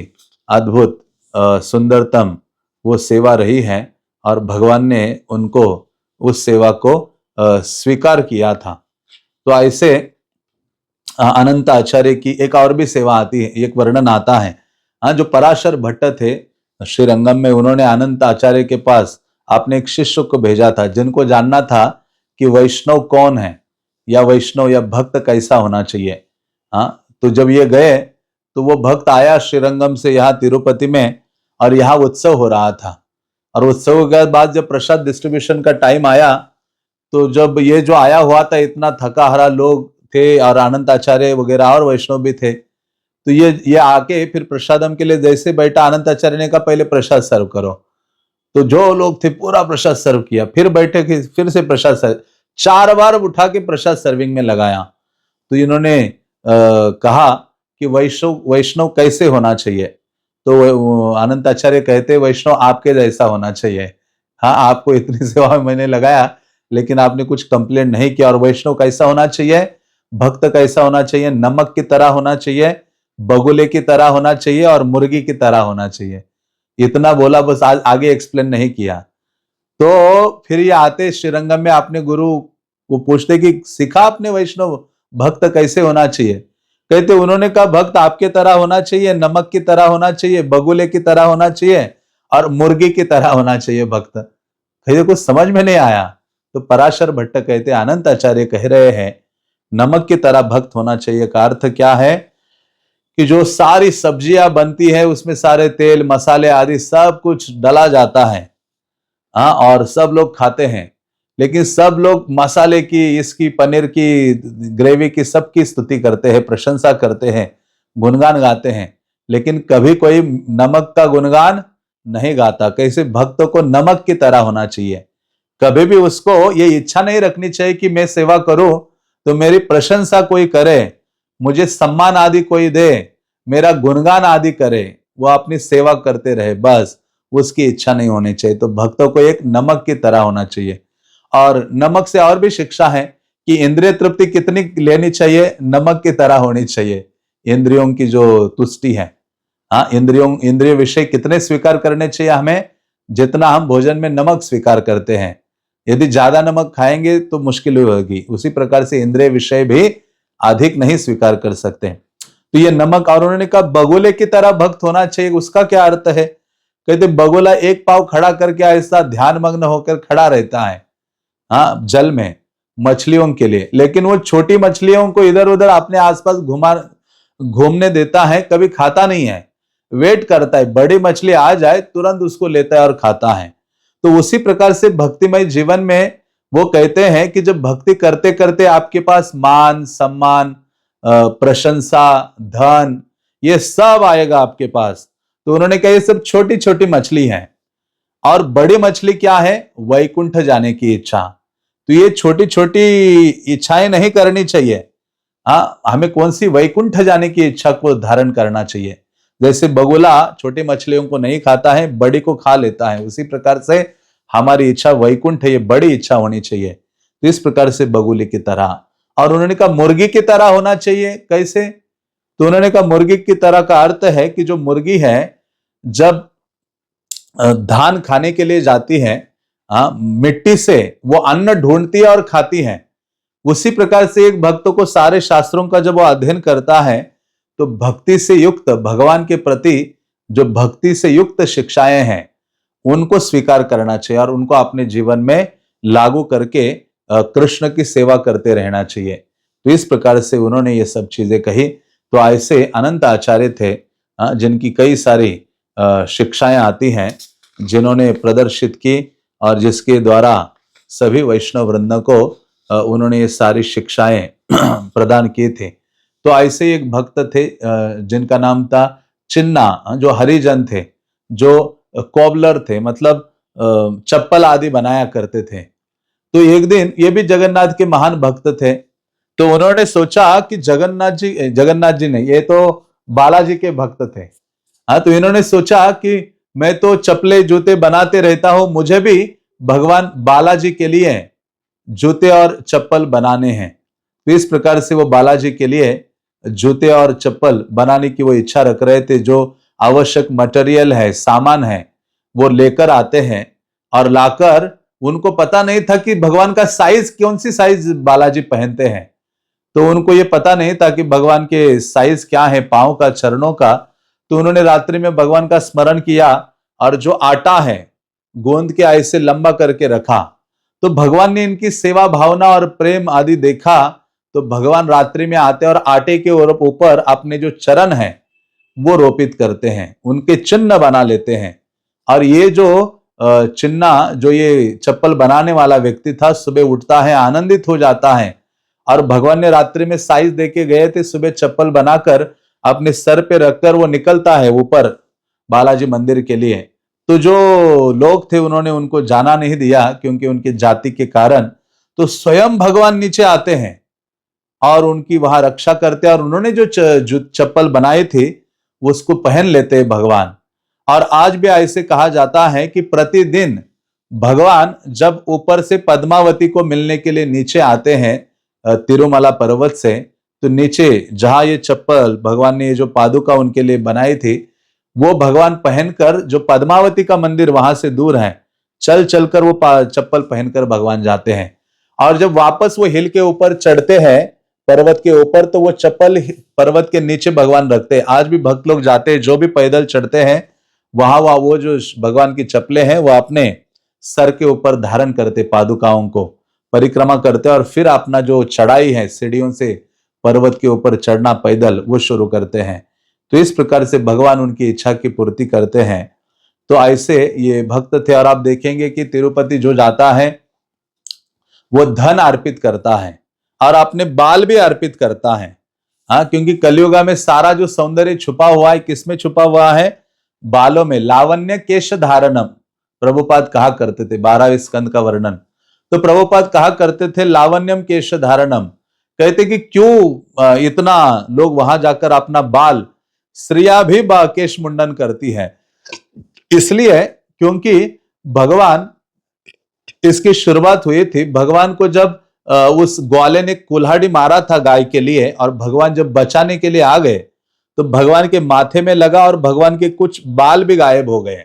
अद्भुत सुंदरतम वो सेवा रही है और भगवान ने उनको उस सेवा को स्वीकार किया था। तो ऐसे अनंत आचार्य की एक और भी सेवा आती है, एक वर्णन आता है। हाँ, जो पराशर भट्ट थे श्रीरंगम में, उन्होंने अनंत आचार्य के पास अपने एक शिष्य को भेजा था, जिनको जानना था कि वैष्णव कौन है या वैष्णव या भक्त कैसा होना चाहिए। हाँ, तो जब ये गए तो वो भक्त आया श्रीरंगम से यहाँ तिरुपति में, और यहाँ उत्सव हो रहा था। और उत्सव के बाद जब प्रसाद डिस्ट्रीब्यूशन का टाइम आया, तो जब ये जो आया हुआ था इतना थका हारा लोग थे और अनंत आचार्य वगैरह और वैष्णव भी थे, तो ये आके फिर प्रसादम के लिए जैसे बैठा, अनंत आचार्य ने कहा पहले प्रसाद सर्व करो। तो जो लोग थे पूरा प्रसाद सर्व किया, फिर बैठे कि फिर से प्रसाद सर्व, 4 बार उठा के प्रसाद सर्विंग में लगाया। तो इन्होंने कहा कि वैष्णव कैसे होना चाहिए। तो अनंत आचार्य कहते वैष्णव आपके जैसा होना चाहिए। हाँ, आपको इतनी सेवा में मैंने लगाया लेकिन आपने कुछ कंप्लेंट नहीं किया। और वैष्णव कैसा होना चाहिए, भक्त कैसा होना चाहिए, नमक की तरह होना चाहिए, बगुले की तरह होना चाहिए और मुर्गी की तरह होना चाहिए। इतना बोला, बस आज आगे एक्सप्लेन नहीं किया। तो फिर ये आते श्रीरंगम में अपने गुरु को पूछते कि सिखा आपने वैष्णव भक्त कैसे होना चाहिए। कहते उन्होंने कहा भक्त आपके तरह होना चाहिए, नमक की तरह होना चाहिए, बगुले की तरह होना चाहिए और मुर्गी की तरह होना चाहिए भक्त। कहते कुछ समझ में नहीं आया। तो पराशर भट्ट कहते अनंत आचार्य कह रहे हैं नमक की तरह भक्त होना चाहिए का अर्थ क्या है कि जो सारी सब्जियां बनती है उसमें सारे तेल मसाले आदि सब कुछ डाला जाता है। हाँ, और सब लोग खाते हैं, लेकिन सब लोग मसाले की, इसकी, पनीर की, ग्रेवी की, सबकी स्तुति करते हैं, प्रशंसा करते हैं, गुणगान गाते हैं, लेकिन कभी कोई नमक का गुणगान नहीं गाता। कैसे भक्तों को नमक की तरह होना चाहिए। कभी भी उसको ये इच्छा नहीं रखनी चाहिए कि मैं सेवा करूं तो मेरी प्रशंसा कोई करे, मुझे सम्मान आदि कोई दे, मेरा गुणगान आदि करे, वो अपनी सेवा करते रहे, बस उसकी इच्छा नहीं होनी चाहिए। तो भक्तों को एक नमक की तरह होना चाहिए। और नमक से और भी शिक्षा है कि इंद्रिय तृप्ति कितनी लेनी चाहिए, नमक की तरह होनी चाहिए। इंद्रियों की जो तुष्टि है, हाँ, इंद्रिय विषय कितने स्वीकार करने चाहिए हमें, जितना हम भोजन में नमक स्वीकार करते हैं। यदि ज्यादा नमक खाएंगे तो मुश्किल होगी। उसी प्रकार से इंद्रिय विषय भी अधिक नहीं स्वीकार कर सकते। तो ये नमक, और उन्होंने कहा बगुले की तरह भक्त होना चाहिए। उसका क्या अर्थ है, कहते बगुला एक पांव खड़ा करके ऐसा ध्यान मग्न होकर खड़ा रहता है, हाँ, जल में मछलियों के लिए, लेकिन वो छोटी मछलियों को इधर उधर अपने आसपास घूमने देता है, कभी खाता नहीं है, वेट करता है, बड़ी मछली आ जाए तुरंत उसको लेता है और खाता है। तो उसी प्रकार से भक्तिमय जीवन में वो कहते हैं कि जब भक्ति करते करते आपके पास मान सम्मान, प्रशंसा, धन, ये सब आएगा आपके पास। तो उन्होंने कहा ये सब छोटी छोटी मछली है, और बड़ी मछली क्या है, वैकुंठ जाने की इच्छा। तो ये छोटी छोटी इच्छाएं नहीं करनी चाहिए। हाँ, हमें कौन सी, वैकुंठ जाने की इच्छा को धारण करना चाहिए। जैसे बगुला छोटी मछलियों को नहीं खाता है, बड़ी को खा लेता है, उसी प्रकार से हमारी इच्छा वैकुंठ है, ये बड़ी इच्छा होनी चाहिए। तो इस प्रकार से बगुले की तरह। और उन्होंने कहा मुर्गी की तरह होना चाहिए। कैसे, तो उन्होंने कहा मुर्गी की तरह का अर्थ है कि जो मुर्गी है जब धान खाने के लिए जाती है, मिट्टी से वो अन्न ढूंढती है और खाती है। उसी प्रकार से एक भक्त को सारे शास्त्रों का जब वो अध्ययन करता है तो भक्ति से युक्त, भगवान के प्रति जो भक्ति से युक्त शिक्षाएं हैं उनको स्वीकार करना चाहिए और उनको अपने जीवन में लागू करके कृष्ण की सेवा करते रहना चाहिए। तो इस प्रकार से उन्होंने ये सब चीजें कही। तो ऐसे अनंत आचार्य थे जिनकी कई सारी शिक्षाएं आती हैं, जिन्होंने प्रदर्शित की और जिसके द्वारा सभी वैष्णव वृंद को उन्होंने ये सारी शिक्षाएं प्रदान की थी। तो ऐसे एक भक्त थे जिनका नाम था चिन्ना, जो हरिजन थे, जो कोबलर थे, मतलब चप्पल आदि बनाया करते थे। तो एक दिन ये भी जगन्नाथ के महान भक्त थे, तो उन्होंने सोचा कि जगन्नाथ जी नहीं, ये तो बालाजी के भक्त थे। हाँ, तो इन्होंने सोचा कि मैं तो चप्पले जूते बनाते रहता हूं, मुझे भी भगवान बालाजी के लिए जूते और चप्पल बनाने हैं। तो इस प्रकार से वो बालाजी के लिए जूते और चप्पल बनाने की वो इच्छा रख रहे थे। जो आवश्यक मटेरियल है, सामान है, वो लेकर आते हैं और लाकर, उनको पता नहीं था कि भगवान का साइज, कौन सी साइज बालाजी पहनते हैं। तो उनको ये पता नहीं था कि भगवान के साइज क्या है, पांव का, चरणों का। तो उन्होंने रात्रि में भगवान का स्मरण किया और जो आटा है गोंद के ऐसे लंबा करके रखा। तो भगवान ने इनकी सेवा भावना और प्रेम आदि देखा। तो भगवान रात्रि में आते और आटे के ऊपर अपने जो चरण है वो रोपित करते हैं, उनके चिन्ह बना लेते हैं। और ये जो चिन्ह, जो ये चप्पल बनाने वाला व्यक्ति था, सुबह उठता है, आनंदित हो जाता है। और भगवान ने रात्रि में साइज देके गए थे, सुबह चप्पल बनाकर अपने सर पे रखकर वो निकलता है ऊपर बालाजी मंदिर के लिए। तो जो लोग थे उन्होंने उनको जाना नहीं दिया, क्योंकि उनकी जाति के कारण। तो स्वयं भगवान नीचे आते हैं और उनकी वहां रक्षा करते हैं, और उन्होंने जो चप्पल बनाए थे उसको पहन लेते हैं भगवान। और आज भी ऐसे कहा जाता है कि प्रतिदिन भगवान जब ऊपर से पद्मावती को मिलने के लिए नीचे आते हैं तिरुमला पर्वत से, तो नीचे जहां ये चप्पल भगवान ने, ये जो पादुका उनके लिए बनाई थी, वो भगवान पहनकर, जो पद्मावती का मंदिर वहां से दूर है, चल चलकर वो चप्पल पहनकर भगवान जाते हैं। और जब वापस वो हिल के ऊपर चढ़ते हैं, पर्वत के ऊपर, तो वो चप्पल पर्वत के नीचे भगवान रखते हैं। आज भी भक्त लोग जाते हैं, जो भी पैदल चढ़ते हैं, वहां वो जो भगवान की चप्पलें हैं वो अपने सर के ऊपर धारण करते, पादुकाओं को परिक्रमा करते, और फिर अपना जो चढ़ाई है सीढ़ियों से पर्वत के ऊपर चढ़ना पैदल, वो शुरू करते हैं। तो इस प्रकार से भगवान उनकी इच्छा की पूर्ति करते हैं। तो ऐसे ये भक्त थे। और आप देखेंगे कि तिरुपति जो जाता है वो धन अर्पित करता है और अपने बाल भी अर्पित करता है। हाँ, क्योंकि कलियुगा में सारा जो सौंदर्य छुपा हुआ है, किसमें छुपा हुआ है? बालों में। लावण्य केश धारणम, प्रभुपाद कहा करते थे, 12वें स्कंद का वर्णन। तो प्रभुपाद कहा करते थे लावण्यम केश धारणम। कहते कि क्यों इतना लोग वहां जाकर अपना बाल, स्त्रियां भी केश मुंडन करती है। इसलिए क्योंकि भगवान, इसकी शुरुआत हुई थी, भगवान को जब उस ग्वाले ने कुल्हाड़ी मारा था गाय के लिए, और भगवान जब बचाने के लिए आ गए, तो भगवान के माथे में लगा और भगवान के कुछ बाल भी गायब हो गए।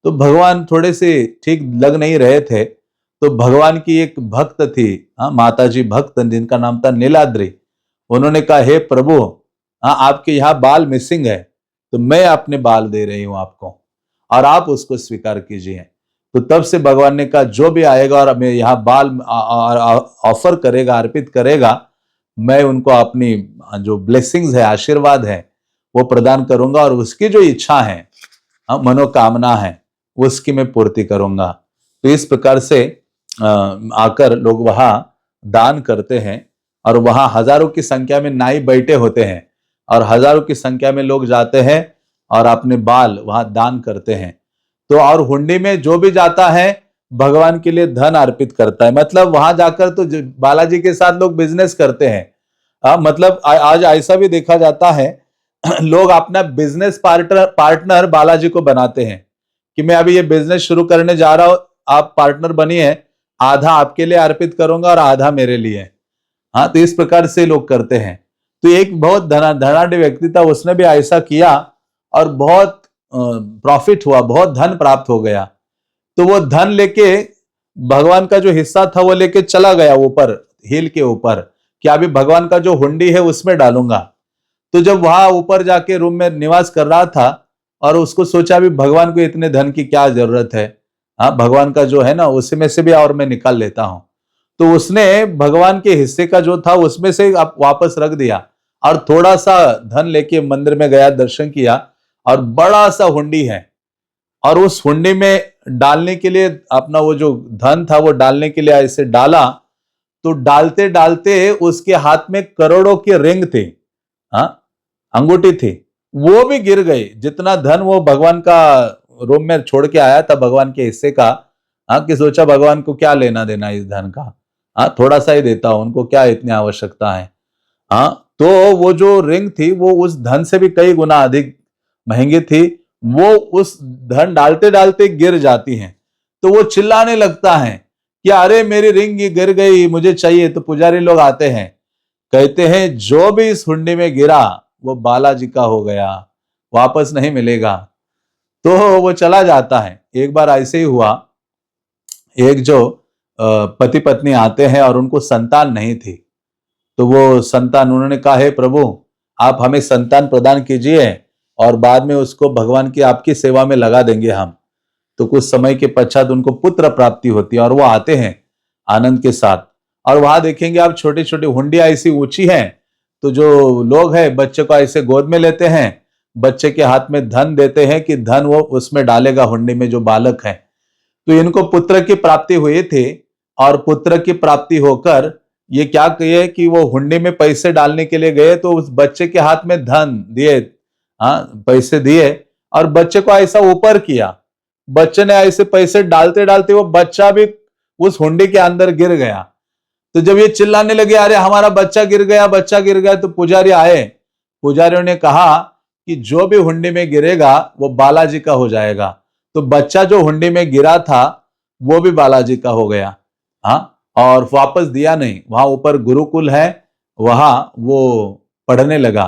तो भगवान थोड़े से ठीक लग नहीं रहे थे। तो भगवान की एक भक्त थी, माता जी भक्त, जिनका नाम था नीलाद्री। उन्होंने कहा, हे प्रभु, आपके यहाँ बाल मिसिंग है, तो मैं अपने बाल दे रही हूं आपको, और आप उसको स्वीकार कीजिए। तो तब से भगवान ने कहा, जो भी आएगा और हमें यहाँ बाल ऑफर करेगा, अर्पित करेगा, मैं उनको अपनी जो ब्लेसिंग्स है, आशीर्वाद है, वो प्रदान करूंगा, और उसकी जो इच्छा है, मनोकामना है, उसकी मैं पूर्ति करूंगा। तो इस प्रकार से आकर लोग वहां दान करते हैं, और वहां हजारों की संख्या में नाई बैठे होते हैं, और हजारों की संख्या में लोग जाते हैं और अपने बाल वहां दान करते हैं। तो और हुंडी में जो भी जाता है भगवान के लिए धन अर्पित करता है। मतलब वहां जाकर तो बालाजी के साथ लोग बिजनेस करते हैं। मतलब आज ऐसा भी देखा जाता है लोग अपना बिजनेस पार्टनर बालाजी को बनाते हैं कि मैं अभी ये बिजनेस शुरू करने जा रहा हूं, आप पार्टनर बनिए, आधा आपके लिए अर्पित करूंगा और आधा मेरे लिए। हाँ, तो इस प्रकार से लोग करते हैं। तो एक बहुत धनाढ़ व्यक्ति था, उसने भी ऐसा किया और बहुत प्रॉफिट हुआ, बहुत धन प्राप्त हो गया। तो वो धन लेके, भगवान का जो हिस्सा था वो लेके चला गया ऊपर हिल के ऊपर, कि अभी भगवान का जो हुंडी है उसमें डालूंगा। तो जब वहां ऊपर जाके रूम में निवास कर रहा था, और उसको सोचा भी भगवान को इतने धन की क्या जरूरत है, हाँ, भगवान का जो है ना उसी में से भी और मैं निकाल लेता हूं। तो उसने भगवान के हिस्से का जो था उसमें से वापस रख दिया, और थोड़ा सा धन लेके मंदिर में गया, दर्शन किया, और बड़ा सा हुंडी है, और उस हुंडी में डालने के लिए अपना वो जो धन था वो डालने के लिए ऐसे डाला। तो डालते डालते उसके हाथ में करोड़ों के रिंग थे, हाँ, अंगूठी थी, वो भी गिर गई। जितना धन वो भगवान का रूम में छोड़ के आया था, भगवान के हिस्से का, हाँ, कि सोचा भगवान को क्या लेना देना इस धन का, हाँ, थोड़ा सा ही देता हूं, उनको क्या इतनी आवश्यकता है। हाँ, तो वो जो रिंग थी वो उस धन से भी कई गुना अधिक महंगी थी। वो उस धन डालते डालते गिर जाती हैं, तो वो चिल्लाने लगता है कि अरे मेरी रिंग गिर गई, मुझे चाहिए। तो पुजारी लोग आते हैं, कहते हैं जो भी इस हुंडी में गिरा वो बालाजी का हो गया, वापस नहीं मिलेगा। तो वो चला जाता है। एक बार ऐसे ही हुआ, एक जो पति पत्नी आते हैं और उनको संतान नहीं थी, तो वो संतान, उन्होंने कहा है प्रभु आप हमें संतान प्रदान कीजिए और बाद में उसको भगवान की आपकी सेवा में लगा देंगे हम। तो कुछ समय के पश्चात उनको पुत्र प्राप्ति होती है और वो आते हैं आनंद के साथ। और वहां देखेंगे आप छोटी छोटी हुंडियां ऐसी ऊंची हैं, तो जो लोग हैं बच्चे को ऐसे गोद में लेते हैं, बच्चे के हाथ में धन देते हैं कि धन वो उसमें डालेगा, हुंडी में जो बालक है। तो इनको पुत्र की प्राप्ति हुई थी और पुत्र की प्राप्ति होकर ये क्या किए कि वो हुंडी में पैसे डालने के लिए गए, तो उस बच्चे के हाथ में धन दिए, हाँ, पैसे दिए और बच्चे को ऐसा ऊपर किया। बच्चे ने ऐसे पैसे डालते डालते वो बच्चा भी उस हुंडी के अंदर गिर गया। तो जब ये चिल्लाने लगे अरे हमारा बच्चा गिर गया, बच्चा गिर गया, तो पुजारी आए। पुजारियों ने कहा कि जो भी हुंडी में गिरेगा वो बालाजी का हो जाएगा। तो बच्चा जो हुंडी में गिरा था वो भी बालाजी का हो गया, हाँ, और वापस दिया नहीं। वहां ऊपर गुरुकुल है, वहां वो पढ़ने लगा।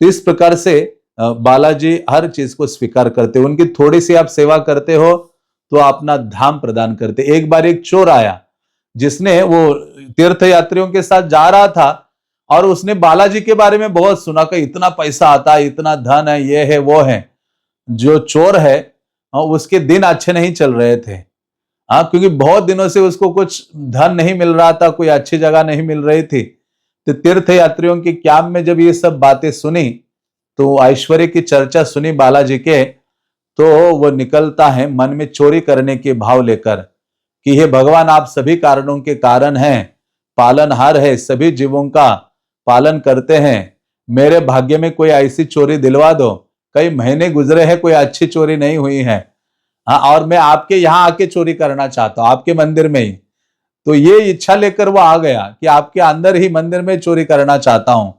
तो इस प्रकार से बालाजी हर चीज को स्वीकार करते, उनकी थोड़ी सी आप सेवा करते हो तो अपना धाम प्रदान करते। एक बार एक चोर आया जिसने, वो तीर्थ यात्रियों के साथ जा रहा था और उसने बालाजी के बारे में बहुत सुना कि इतना पैसा आता है, इतना धन है, ये है वो है। जो चोर है उसके दिन अच्छे नहीं चल रहे थे, हाँ, क्योंकि बहुत दिनों से उसको कुछ धन नहीं मिल रहा था, कोई अच्छी जगह नहीं मिल रही थी। तो तीर्थ यात्रियों के कैंप में जब ये सब बातें सुनी, तो ऐश्वर्य की चर्चा सुनी बालाजी के, तो वो निकलता है मन में चोरी करने के भाव लेकर कि हे भगवान आप सभी कारणों के कारण हैं, पालनहार है, सभी जीवों का पालन करते हैं, मेरे भाग्य में कोई ऐसी चोरी दिलवा दो। कई महीने गुजरे हैं, कोई अच्छी चोरी नहीं हुई है, हाँ, और मैं आपके यहाँ आके चोरी करना चाहता हूं, आपके मंदिर में ही। तो ये इच्छा लेकर वो आ गया कि आपके अंदर ही मंदिर में चोरी करना चाहता हूं।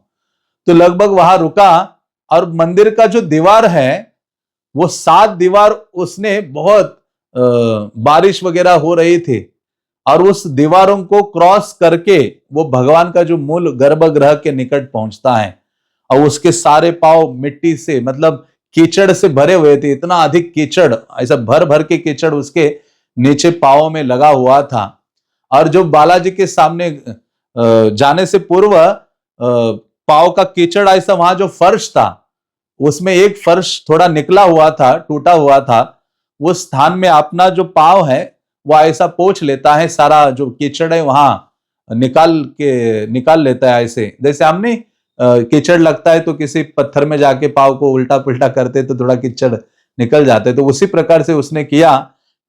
तो लगभग वहां रुका और मंदिर का जो दीवार है वो 7 दीवार, उसने बहुत बारिश वगैरह हो रही थी और उस दीवारों को क्रॉस करके वो भगवान का जो मूल गर्भगृह के निकट पहुंचता है। और उसके सारे पांव मिट्टी से, मतलब कीचड़ से भरे हुए थे, इतना अधिक कीचड़, ऐसा भर भर के कीचड़ उसके नीचे पांवों में लगा हुआ था। और जो बालाजी के सामने जाने से पूर्व पांव का कीचड़, ऐसा वहां जो फर्श था उसमें एक फर्श थोड़ा निकला हुआ था, टूटा हुआ था, वो स्थान में अपना जो पांव है वो ऐसा पोंछ लेता है, सारा जो कीचड़ है वहां निकाल लेता है। ऐसे जैसे हमने कीचड़ लगता है तो किसी पत्थर में जाके पांव को उल्टा पुल्टा करते तो थोड़ा कीचड़ निकल जाते, तो उसी प्रकार से उसने किया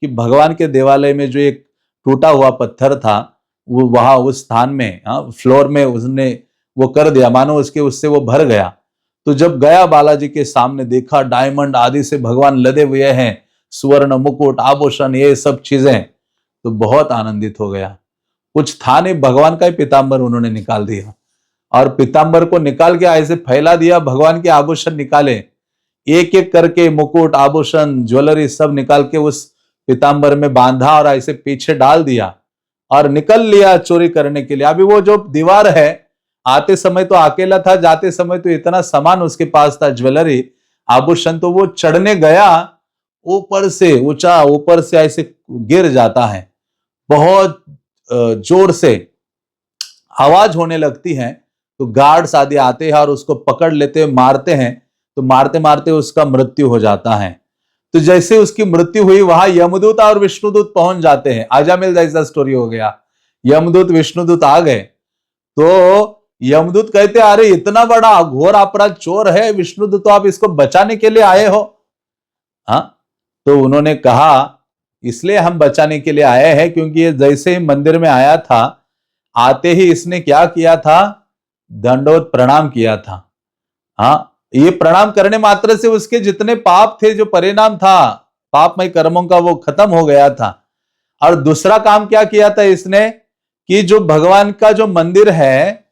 कि भगवान के देवालय में जो एक टूटा हुआ पत्थर था वो वहां उस स्थान में, फ्लोर में उसने वो कर दिया, मानो उसके उससे वो भर गया। तो जब गया बालाजी के सामने, देखा डायमंड आदि से भगवान लदे हुए हैं, सुवर्ण मुकुट आभूषण ये सब चीजें, तो बहुत आनंदित हो गया। कुछ था नहीं, भगवान का ही पीताम्बर उन्होंने निकाल दिया और पीताम्बर को निकाल के ऐसे फैला दिया, भगवान के आभूषण निकाले, एक एक करके मुकुट आभूषण ज्वेलरी सब निकाल के उस पीताम्बर में बांधा और ऐसे पीछे डाल दिया और निकल लिया चोरी करने के लिए। अभी वो जो दीवार है, आते समय तो अकेला था, जाते समय तो इतना सामान उसके पास था, ज्वेलरी आभूषण, तो वो चढ़ने गया ऊपर से, ऊंचा ऊपर से ऐसे गिर जाता है, बहुत जोर से आवाज होने लगती है। तो गार्ड्स आदि आते हैं और उसको पकड़ लेते हैं, मारते हैं, तो मारते मारते उसका मृत्यु हो जाता है। तो जैसे उसकी मृत्यु हुई वहां यमदूत और विष्णुदूत पहुंच जाते हैं, आजामिल जैसा स्टोरी हो गया, यमदूत विष्णुदूत आ गए। तो यमदूत कहते अरे इतना बड़ा घोर अपराध चोर है, विष्णुदूत तो आप इसको बचाने के लिए आए हो। हाँ, तो उन्होंने कहा इसलिए हम बचाने के लिए आए हैं क्योंकि ये जैसे ही मंदिर में आया था, आते ही इसने क्या किया था, दंडोत प्रणाम किया था। हाँ, ये प्रणाम करने मात्र से उसके जितने पाप थे, जो परिणाम था पापमय कर्मों का, वो खत्म हो गया था। और दूसरा काम क्या किया था इसने, कि जो भगवान का जो मंदिर है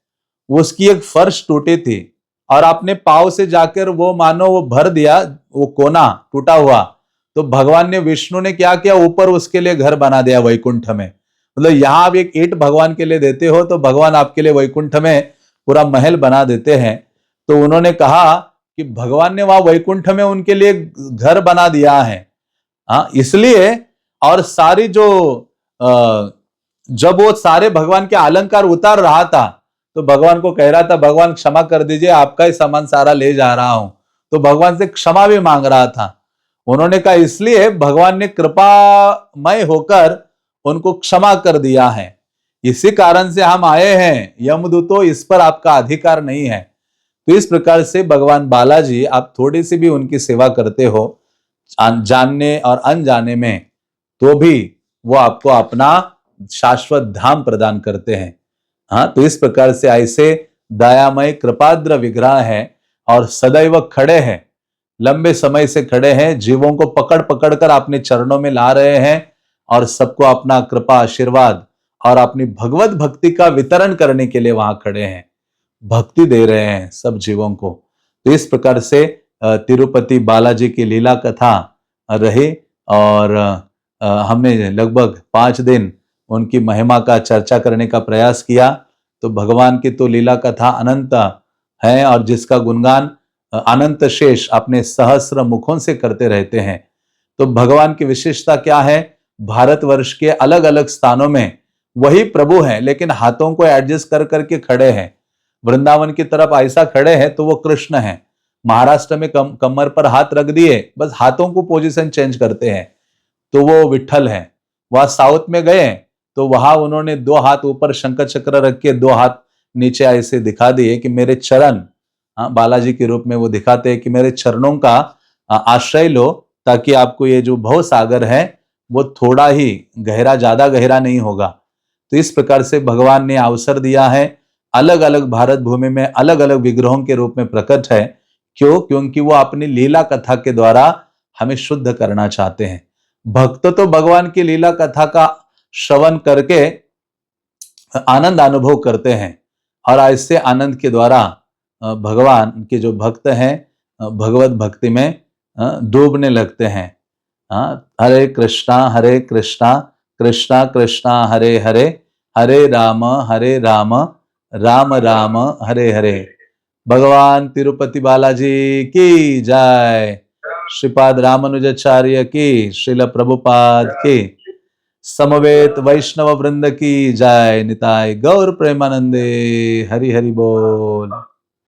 उसकी एक फर्श टूटी थी, और अपने पाव से जाकर वो मानो वो भर दिया, वो कोना टूटा हुआ। तो भगवान ने, विष्णु ने क्या किया, ऊपर उसके लिए घर बना दिया वैकुंठ में। मतलब यहां आप एक ईंट भगवान के लिए देते हो तो भगवान आपके लिए वैकुंठ में पूरा महल बना देते हैं। तो उन्होंने कहा कि भगवान ने वहां वैकुंठ में उनके लिए घर बना दिया है। हाँ, इसलिए। और सारी जो जब वो सारे भगवान के अलंकार उतार रहा था तो भगवान को कह रहा था, भगवान क्षमा कर दीजिए, आपका ही सामान सारा ले जा रहा हूं। तो भगवान से क्षमा भी मांग रहा था। उन्होंने कहा इसलिए भगवान ने कृपामय होकर उनको क्षमा कर दिया है। इसी कारण से हम आए हैं, यमदूतों इस पर आपका अधिकार नहीं है। तो इस प्रकार से भगवान बालाजी, आप थोड़ी सी भी उनकी सेवा करते हो जानने और अनजाने में, तो भी वो आपको अपना शाश्वत धाम प्रदान करते हैं। हाँ, तो इस प्रकार से ऐसे दयामय कृपाद्र विग्रह है और सदैव खड़े हैं, लंबे समय से खड़े हैं, जीवों को पकड़ पकड़ कर अपने चरणों में ला रहे हैं और सबको अपना कृपा आशीर्वाद और अपनी भगवत भक्ति का वितरण करने के लिए वहां खड़े हैं, भक्ति दे रहे हैं सब जीवों को। तो इस प्रकार से तिरुपति बालाजी की लीला कथा रही, और हमने लगभग 5 दिन उनकी महिमा का चर्चा करने का प्रयास किया। तो भगवान की तो लीला कथा अनंत है, और जिसका गुणगान अनंत शेष अपने सहस्र मुखों से करते रहते हैं। तो भगवान की विशेषता क्या है, भारतवर्ष के अलग अलग स्थानों में वही प्रभु हैं, लेकिन हाथों को एडजस्ट कर करके खड़े हैं। वृंदावन की तरफ ऐसा खड़े हैं तो वो कृष्ण हैं, महाराष्ट्र में कमर पर हाथ रख दिए, बस हाथों को पोजीशन चेंज करते हैं तो वो विठल है। वह साउथ में गए तो वहां उन्होंने 2 हाथ ऊपर शंकर चक्र रख के 2 हाथ नीचे ऐसे दिखा दिए कि मेरे चरण, बालाजी के रूप में वो दिखाते हैं कि मेरे चरणों का आश्रय लो, ताकि आपको ये जो भव सागर है वो थोड़ा ही गहरा, ज्यादा गहरा नहीं होगा। तो इस प्रकार से भगवान ने अवसर दिया है, अलग अलग भारत भूमि में अलग अलग विग्रहों के रूप में प्रकट है। क्यों? क्योंकि वो अपनी लीला कथा के द्वारा हमें शुद्ध करना चाहते हैं। भक्त तो भगवान की लीला कथा का श्रवण करके आनंद अनुभव करते हैं, और ऐसे आनंद के द्वारा भगवान के जो भक्त हैं भगवत भक्ति में डूबने लगते हैं। हरे कृष्णा कृष्णा कृष्णा हरे हरे, हरे राम राम राम हरे हरे। भगवान तिरुपति बालाजी की जय, श्रीपाद रामानुजाचार्य की, श्रील प्रभुपाद की, समवेत वैष्णव वृंद की जय। निताय गौर प्रेमानंदे। हरि हरि बोल।